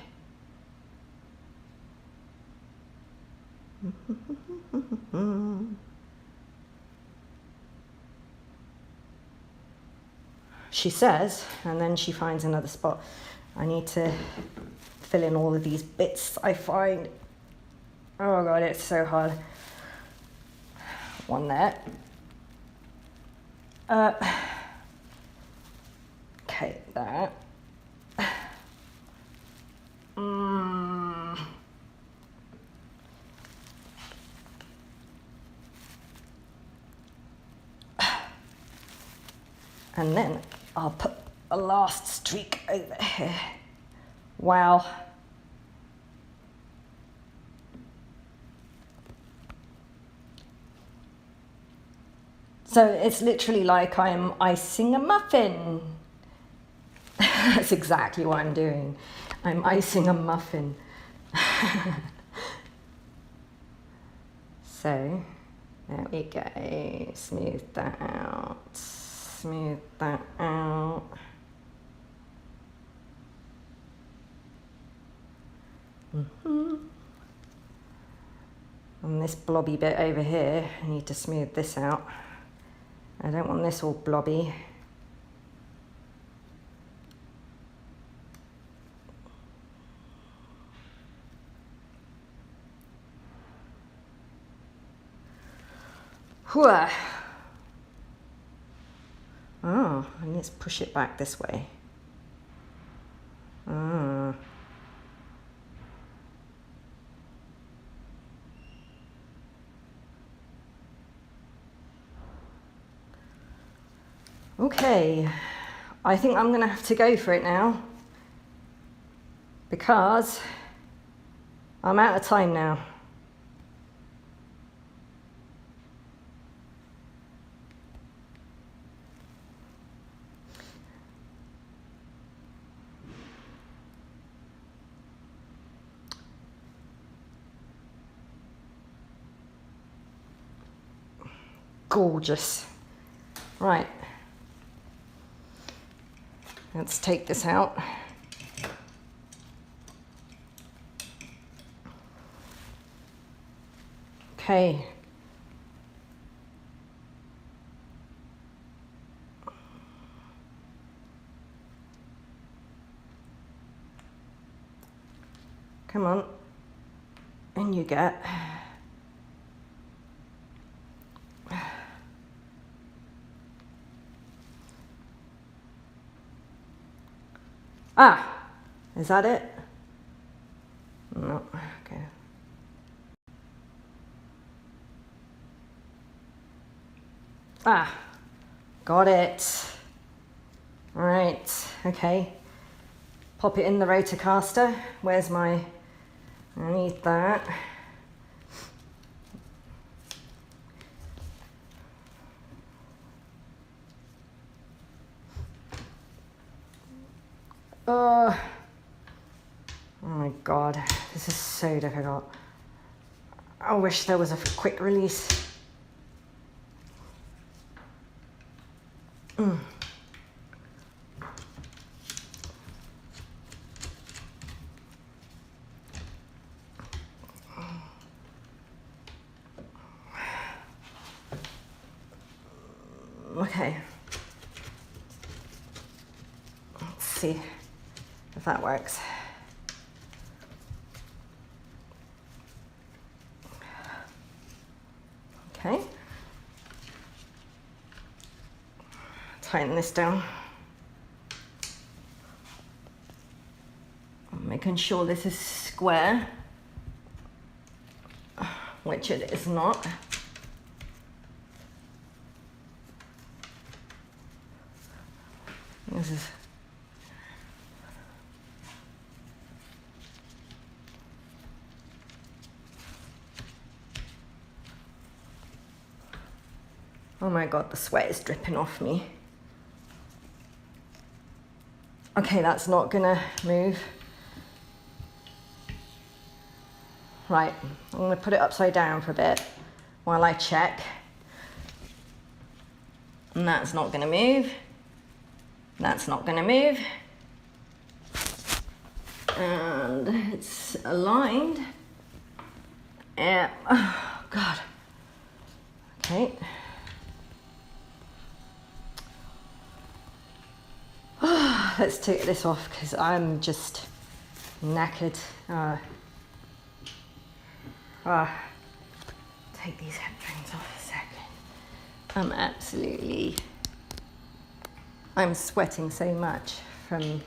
She says, and then she finds another spot. I need to fill in all of these bits I find. Oh God, it's so hard. One there. Okay, that. And then I'll put a last streak over here. Wow. So it's literally like I'm icing a muffin. That's exactly what I'm doing. I'm icing a muffin. So, there we go. Smooth that out. Smooth that out. And this blobby bit over here, I need to smooth this out. I don't want this all blobby. Whew. Oh, and let's push it back this way. Ah. Okay, I think I'm gonna have to go for it now because I'm out of time now. Gorgeous. Right. Let's take this out. Okay. Come on. And you get. Ah, is that it? No, okay. Ah, got it. All right, okay. Pop it in the rotocaster. Where's my, I need that. Oh my God, this is so difficult. I wish there was a quick release. Okay. Let's see if that works. Okay. Tighten this down. I'm making sure this is square, which it is not. This is oh my God, the sweat is dripping off me. Okay, that's not gonna move. Right, I'm gonna put it upside down for a bit while I check. And that's not gonna move. That's not gonna move. And it's aligned. Yeah, oh God. Okay. Let's take this off because I'm just knackered. Take these headphones off a second. I'm sweating so much from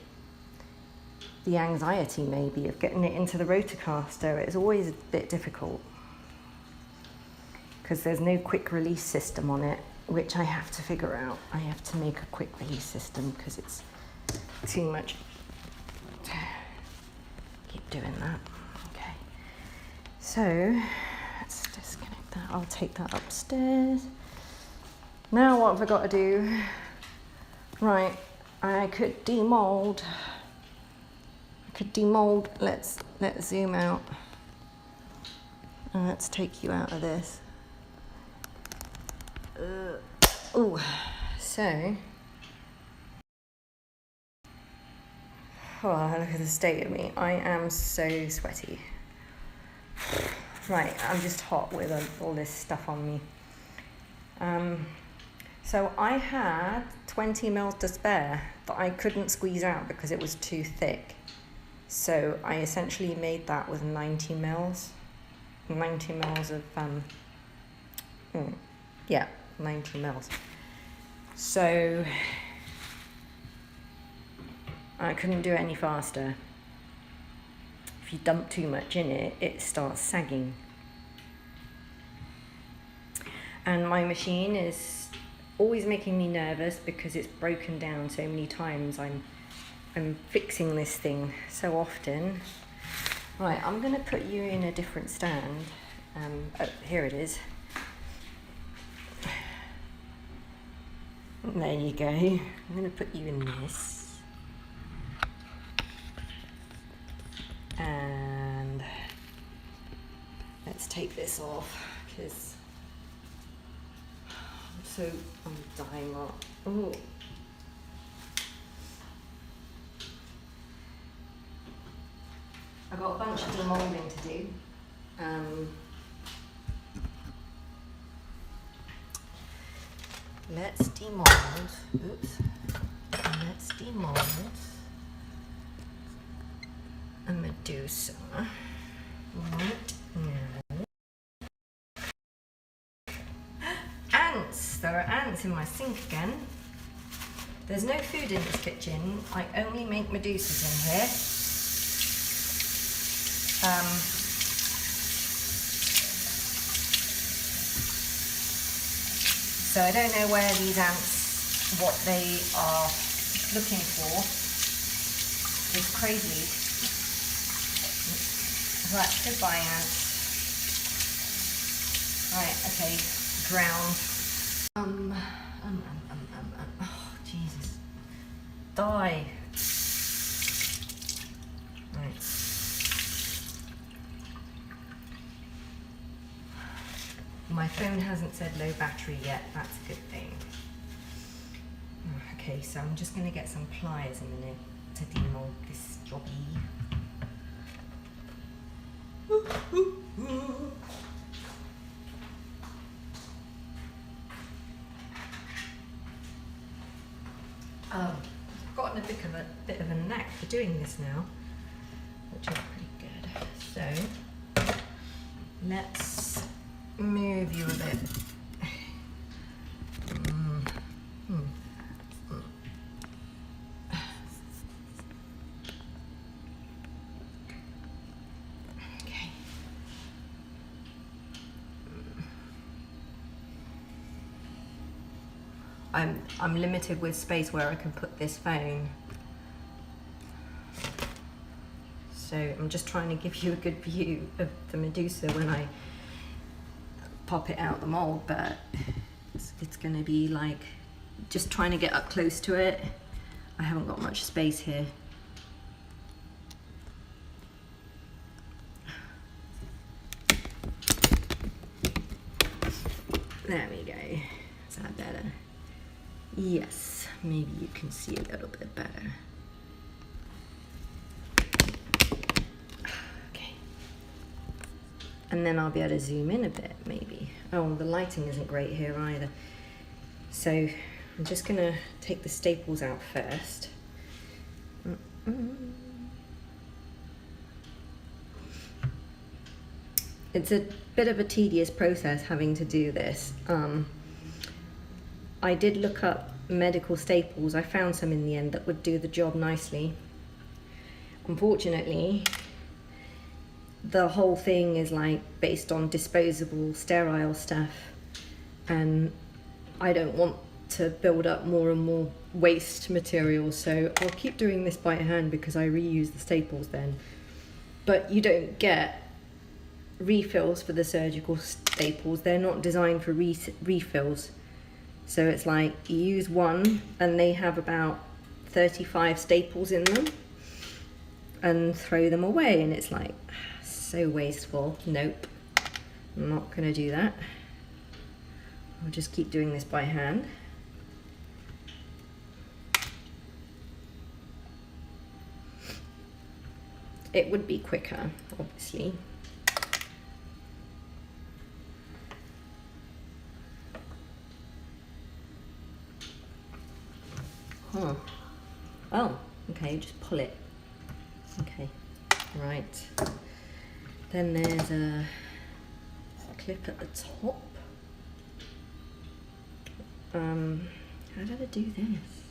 the anxiety maybe of getting it into the rotocaster. It's always a bit difficult because there's no quick release system on it, which I have to figure out. I have to make a quick release system because it's too much to keep doing that. Okay, so let's disconnect that. I'll take that upstairs. Now what have I got to do? Right, I could demold. Let's zoom out. And let's take you out of this. Oh, so. Oh, look at the state of me. I am so sweaty. Right, I'm just hot with all this stuff on me. So I had 20 mils to spare that I couldn't squeeze out because it was too thick. So I essentially made that with 90 mils. 90 mils of, 90 mils. So I couldn't do it any faster. If you dump too much in it, it starts sagging. And my machine is always making me nervous because it's broken down so many times. I'm fixing this thing so often. Right, I'm gonna put you in a different stand. Oh, here it is. There you go. I'm gonna put you in this. And let's take this off because I'm dying up. Oh. I've got a bunch of demolding to do. Let's demold. Oops. Let's demold a Medusa right now. Ants! There are ants in my sink again. There's no food in this kitchen. I only make Medusas in here. So I don't know where these ants, what they are looking for. It's crazy. Right, goodbye ants. Right, okay, ground. Oh, Jesus. Die. My phone hasn't said low battery yet, that's a good thing. Okay, so I'm just going to get some pliers in a minute to demold this jobby. I've gotten a bit of a knack for doing this now, which is pretty good. So let's move you a bit. Okay. I'm limited with space where I can put this phone. So I'm just trying to give you a good view of the Medusa when I pop it out the mold, but it's going to be like just trying to get up close to it. I haven't got much space here. There we go. Is that better? Yes, maybe you can see a little bit better. Okay. And then I'll be able to zoom in a bit, maybe. Oh, the lighting isn't great here either. So I'm just gonna take the staples out first. It's a bit of a tedious process having to do this. I did look up medical staples. I found some in the end that would do the job nicely. Unfortunately, the whole thing is like based on disposable, sterile stuff, and I don't want to build up more and more waste material, so I'll keep doing this by hand because I reuse the staples then. But you don't get refills for the surgical staples. They're not designed for refills. So it's like you use one and they have about 35 staples in them and throw them away, and it's like so wasteful. Nope, I'm not gonna do that. I'll just keep doing this by hand. It would be quicker, obviously. Oh, okay, just pull it. Okay, right. Then there's a clip at the top. How did I do this?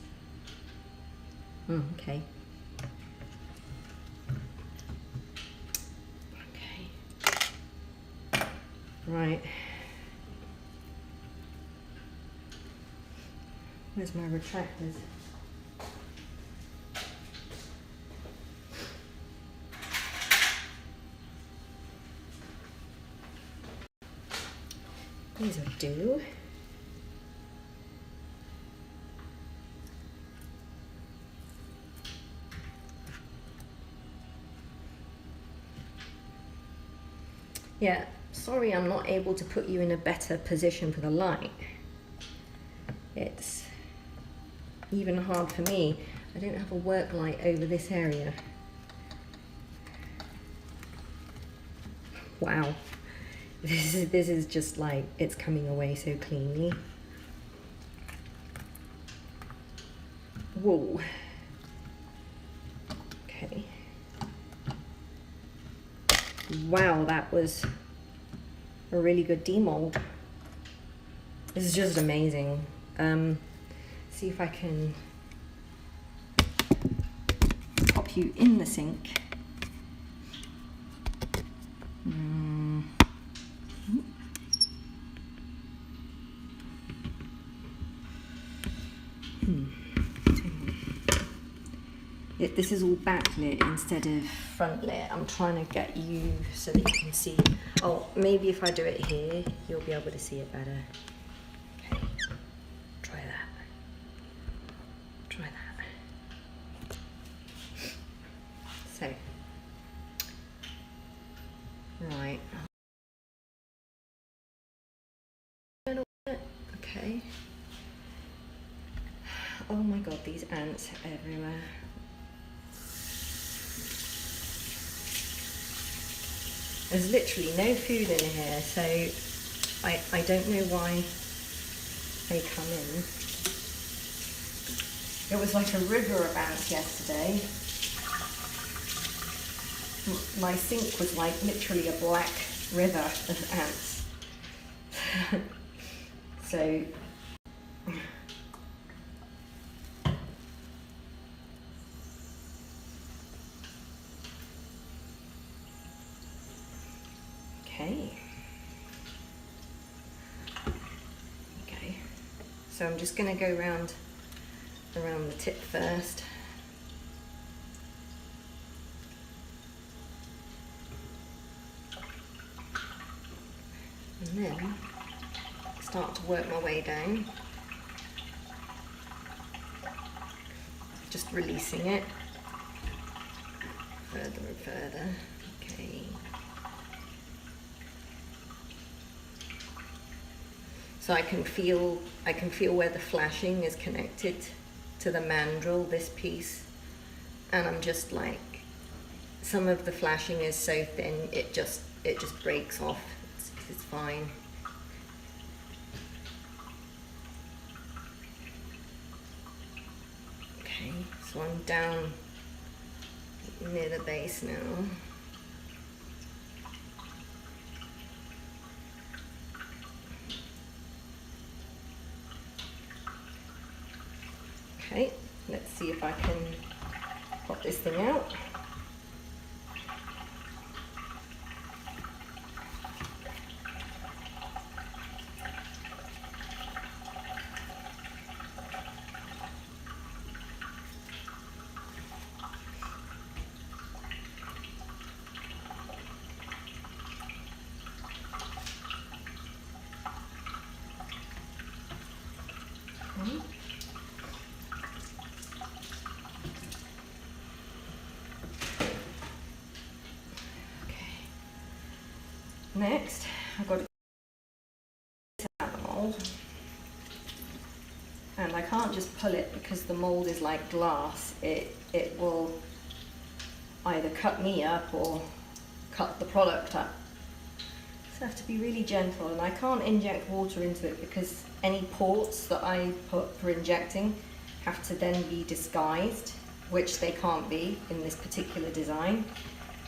Oh, okay. Okay. Right. Where's my retractors? These will do. Yeah, sorry I'm not able to put you in a better position for the light. It's even hard for me. I don't have a work light over this area. Wow. This is just like, it's coming away so cleanly. Whoa. Okay. Wow, that was a really good demold. This is just amazing. See if I can pop you in the sink. This is all backlit instead of front lit. I'm trying to get you so that you can see. Oh, maybe if I do it here, you'll be able to see it better. Okay, try that. Try that. So, right. Okay. Oh my god, these ants are everywhere. There's literally no food in here, so I don't know why they come in. It was like a river of ants yesterday. My sink was like literally a black river of ants. So okay, so I'm just going to go around the tip first. And then start to work my way down, just releasing it further and further. Okay. So I can feel where the flashing is connected to the mandrel, this piece, and I'm just like, some of the flashing is so thin it just breaks off. It's fine. Okay, so I'm down near the base now. Okay, let's see if I can pop this thing out. Next, I've got to get out the mould, and I can't just pull it because the mould is like glass. It will either cut me up or cut the product up. So I have to be really gentle, and I can't inject water into it because any ports that I put for injecting have to then be disguised, which they can't be in this particular design.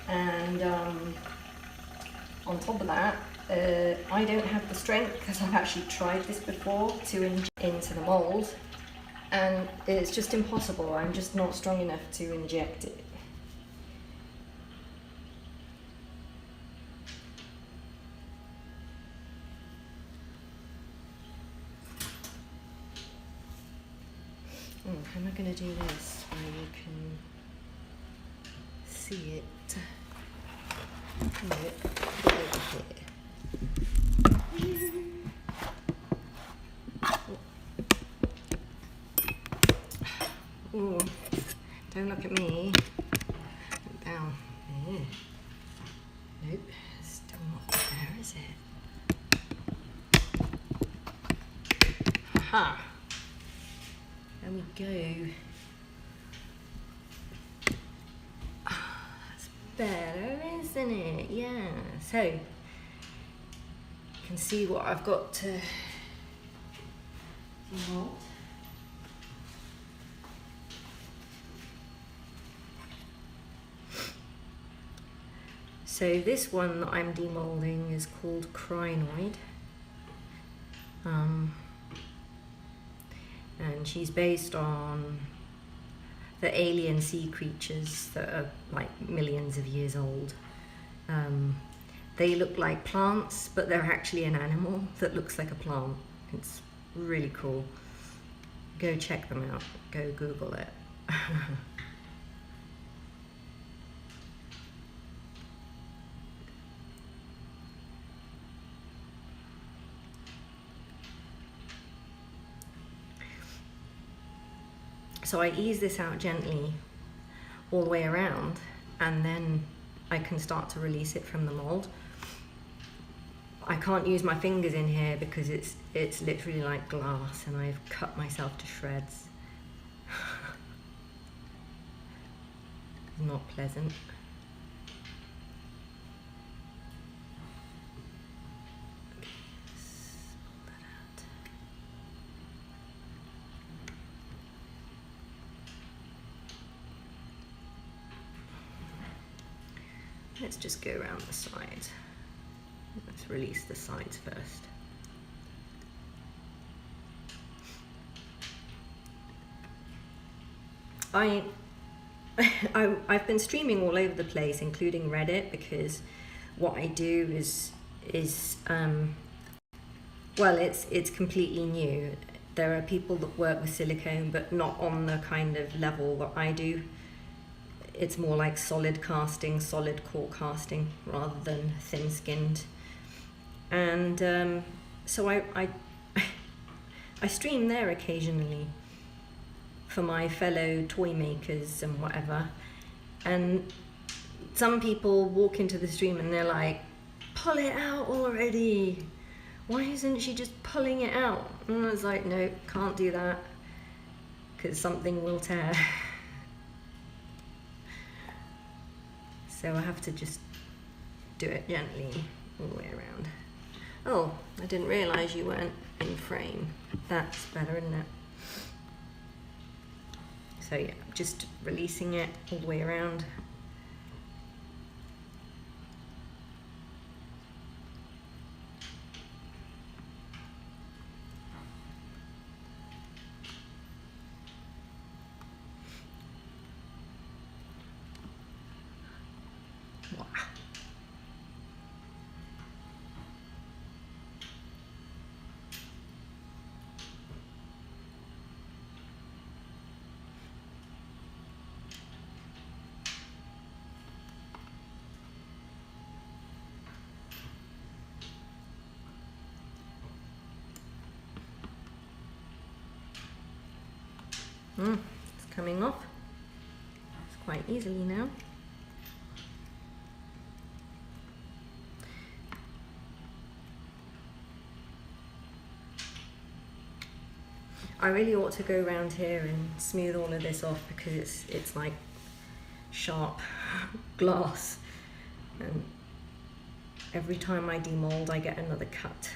And on top of that, I don't have the strength, because I've actually tried this before, to inject into the mould, and it's just impossible. I'm just not strong enough to inject it. How am I going to do this where you can see it? Put it over here. Ooh, don't look at me. Down. Yeah. Nope, still not there, is it? Haha. There we go. That's better, isn't it? Yeah. So you can see what I've got to mold. So this one that I'm demolding is called crinoid. And she's based on the alien sea creatures that are like millions of years old. They look like plants, but they're actually an animal that looks like a plant. It's really cool. Go check them out. Go Google it. So I ease this out gently all the way around, and then I can start to release it from the mold. I can't use my fingers in here because it's literally like glass and I've cut myself to shreds. It's not pleasant. Okay, let's pull that out. Let's just go around the sides. Let's release the sides first. I've been streaming all over the place, including Reddit, because what I do is well, it's completely new. There are people that work with silicone, but not on the kind of level that I do. It's more like solid casting, solid core casting, rather than thin-skinned. And so I stream there occasionally for my fellow toy makers and whatever. And some people walk into the stream and they're like, pull it out already. Why isn't she just pulling it out? And I was like, no, can't do that, because something will tear. So I have to just do it gently all the way around. Oh, I didn't realise you weren't in frame. That's better, isn't it? So yeah, just releasing it all the way around. Wow. It's coming off. It's quite easily now. I really ought to go around here and smooth all of this off, because it's like sharp glass, and every time I demold I get another cut.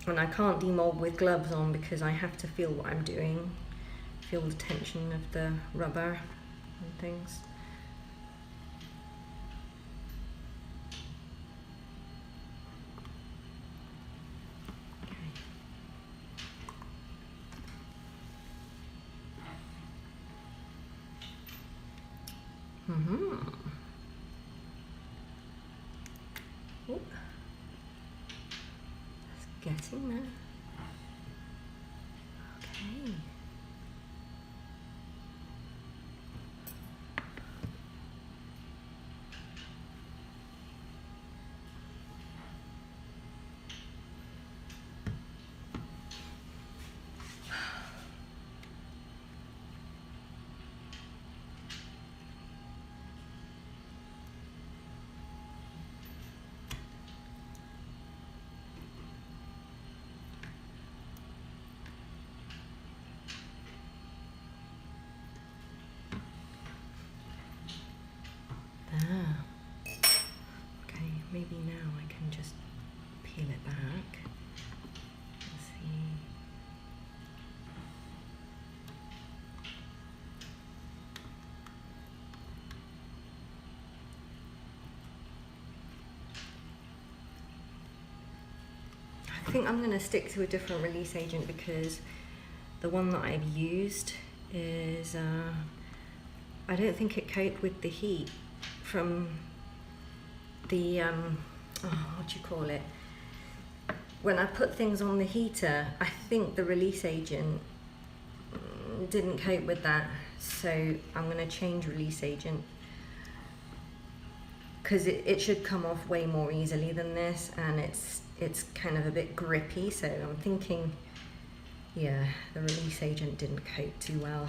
And I can't demold with gloves on because I have to feel what I'm doing, feel the tension of the rubber and things. Oop. It's getting there. Okay. Okay, maybe now I can just peel it back. Let's see. I think I'm going to stick to a different release agent, because the one that I've used is, I don't think it coped with the heat from the, what do you call it? When I put things on the heater, I think the release agent didn't cope with that. So I'm going to change release agent, because it should come off way more easily than this, and it's kind of a bit grippy. So I'm thinking, yeah, the release agent didn't cope too well.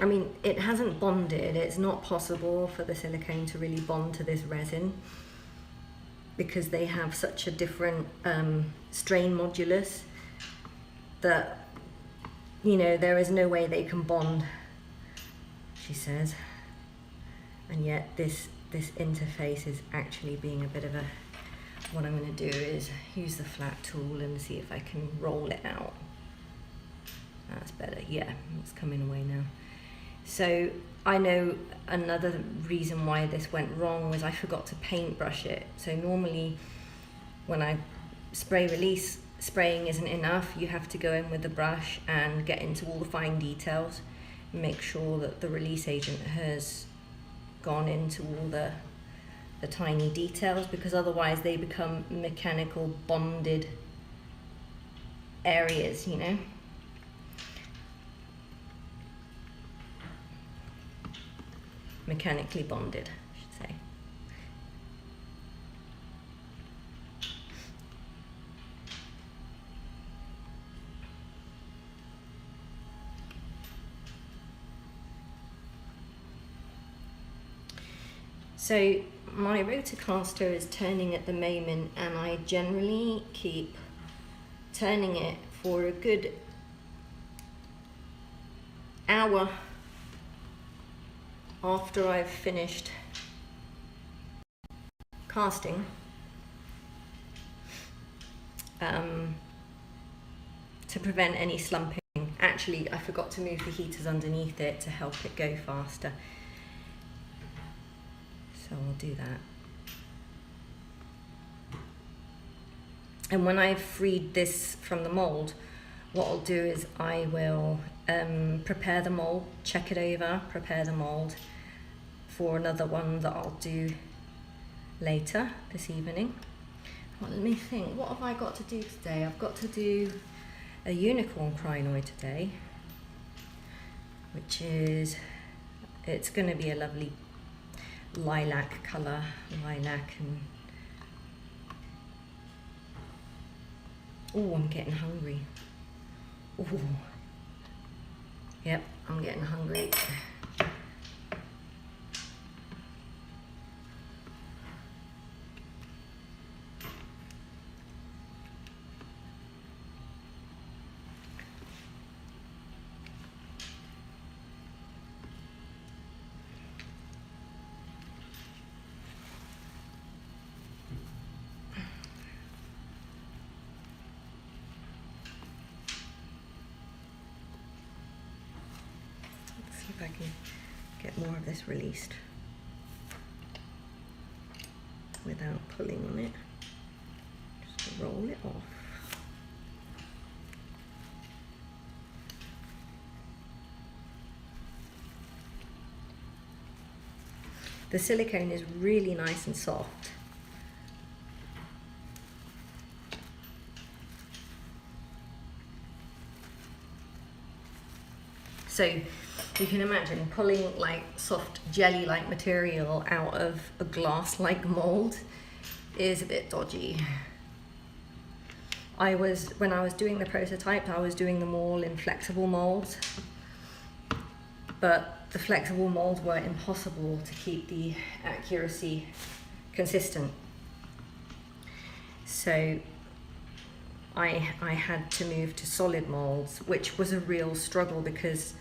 I mean, it hasn't bonded. It's not possible for the silicone to really bond to this resin because they have such a different strain modulus that, you know, there is no way they can bond, she says. And yet this interface is actually being a bit of a, what I'm going to do is use the flat tool and see if I can roll it out. That's better. Yeah, it's coming away now. So I know another reason why this went wrong was I forgot to paintbrush it. So normally when I spray release, spraying isn't enough. You have to go in with the brush and get into all the fine details, make sure that the release agent has gone into all the tiny details, because otherwise they become mechanical bonded areas, you know. Mechanically bonded, I should say. So my rotocaster is turning at the moment, and I generally keep turning it for a good hour after I've finished casting, to prevent any slumping. Actually, I forgot to move the heaters underneath it to help it go faster. So I'll do that. And when I've freed this from the mold, what I'll do is I will prepare the mold, check it over, prepare the mold for another one that I'll do later this evening. Well, let me think, what have I got to do today? I've got to do a unicorn crinoid today, which is, it's going to be a lovely lilac colour, lilac and, oh, I'm getting hungry. Oh, yep, I'm getting hungry. If I can get more of this released without pulling on it, just roll it off. The silicone is really nice and soft. So you can imagine pulling like soft jelly-like material out of a glass-like mold is a bit dodgy. When I was doing the prototype, I was doing them all in flexible molds, but the flexible molds were impossible to keep the accuracy consistent. So I had to move to solid molds, which was a real struggle because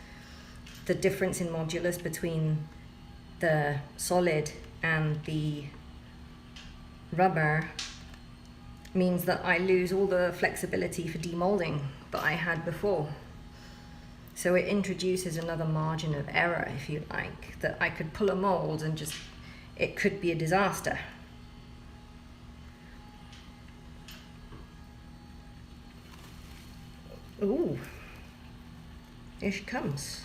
the difference in modulus between the solid and the rubber means that I lose all the flexibility for demolding that I had before. So it introduces another margin of error, if you like, that I could pull a mold and just, it could be a disaster. Ooh, here she comes.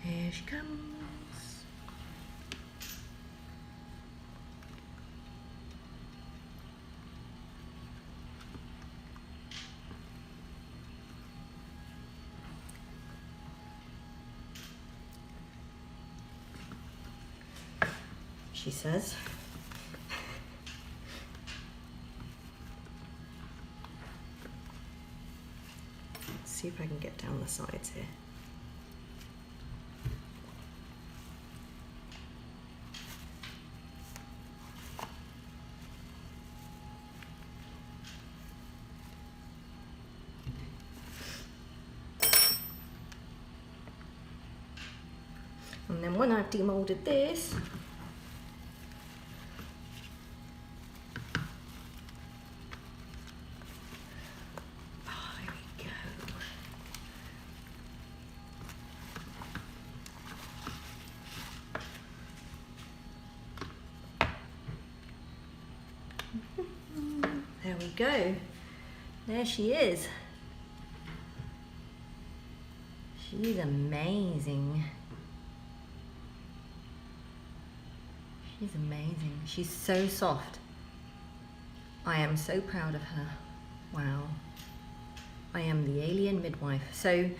Here she comes. She says. Let's see if I can get down the sides here. And then when I've demolded this, there we go. There she is. She's amazing. She's amazing. She's so soft. I am so proud of her. Wow. I am the alien midwife. So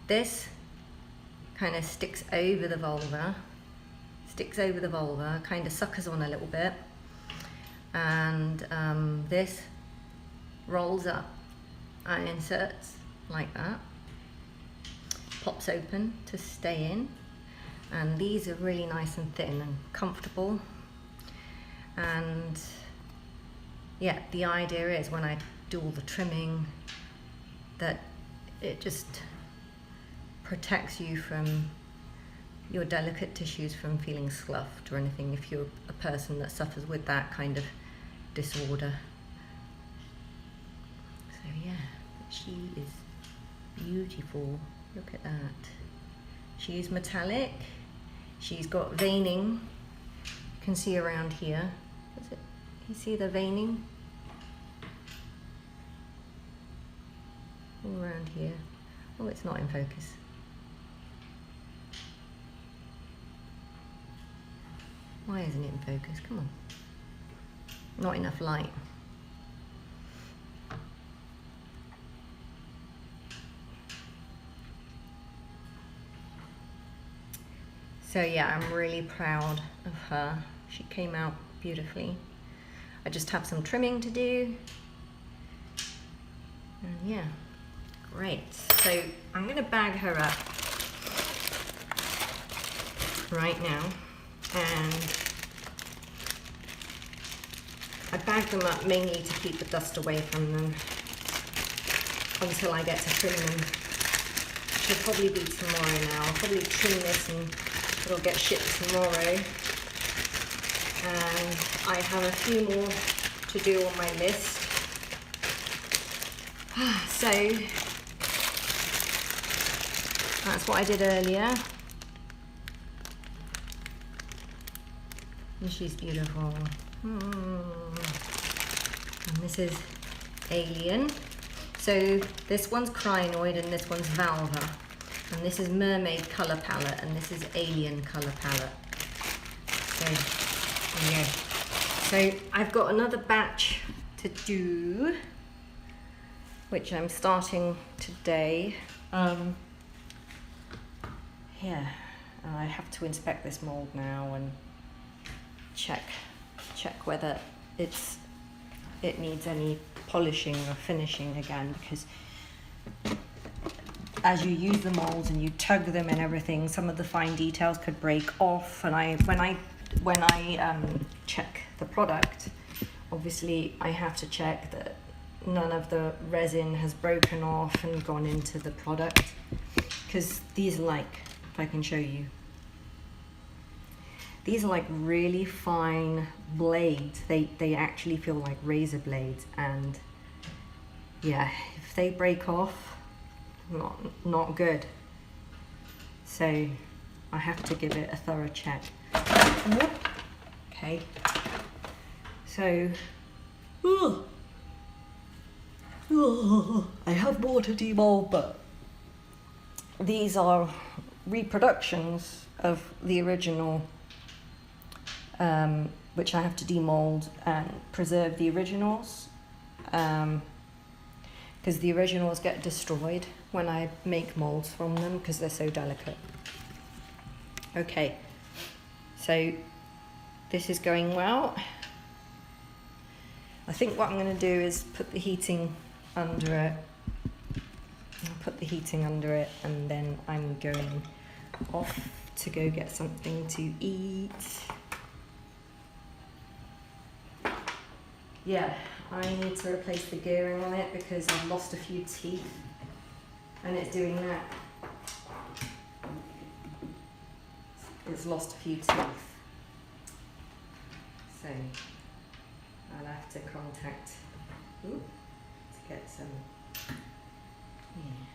this kind of sticks over the vulva, kind of suckers on a little bit. And this rolls up and inserts like that, pops open to stay in, and these are really nice and thin and comfortable. And yeah, the idea is when I do all the trimming that it just protects you from your delicate tissues from feeling sloughed or anything if you're a person that suffers with that kind of disorder. So yeah, she is beautiful. Look at that. She is metallic. She's got veining. You can see around here. Is it? You see the veining? All around here. Oh, it's not in focus. Why isn't it in focus? Come on. Not enough light. So yeah, I'm really proud of her. She came out beautifully. I just have some trimming to do. And yeah, great. So I'm gonna bag her up right now. And I bag them up mainly to keep the dust away from them until I get to trim them. She'll probably be tomorrow now. I'll probably trim this and it'll get shipped tomorrow. And I have a few more to do on my list. So that's what I did earlier. And she's beautiful. And this is Alien. So this one's Crinoid and this one's Valva. And this is Mermaid colour palette and this is Alien colour palette. So yeah. So I've got another batch to do, which I'm starting today. Yeah, I have to inspect this mold now and check whether it needs any polishing or finishing again, because as you use the molds and you tug them and everything, some of the fine details could break off. And when I check the product, obviously I have to check that none of the resin has broken off and gone into the product, because these are like, if I can show you, these are like really fine blades. They actually feel like razor blades, and yeah, if they break off, not good. So I have to give it a thorough check. Okay. So I have more to demold, but these are reproductions of the original, which I have to demold and preserve the originals, because the originals get destroyed when I make molds from them because they're so delicate. Okay, so this is going well. I think what I'm going to do is put the heating under it. I'll put the heating under it, and then I'm going off to go get something to eat. Yeah, I need to replace the gearing on it because I've lost a few teeth and it's doing that. it's lost a few teeth. So I'll have to contact to get some. Yeah.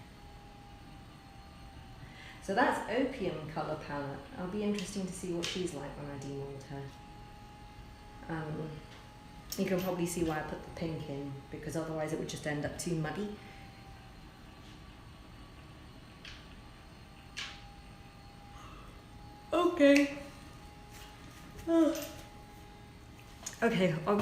So that's Opium colour palette. It'll be interesting to see what she's like when I demold her. You can probably see why I put the pink in, because otherwise it would just end up too muddy. Okay. Okay, I'm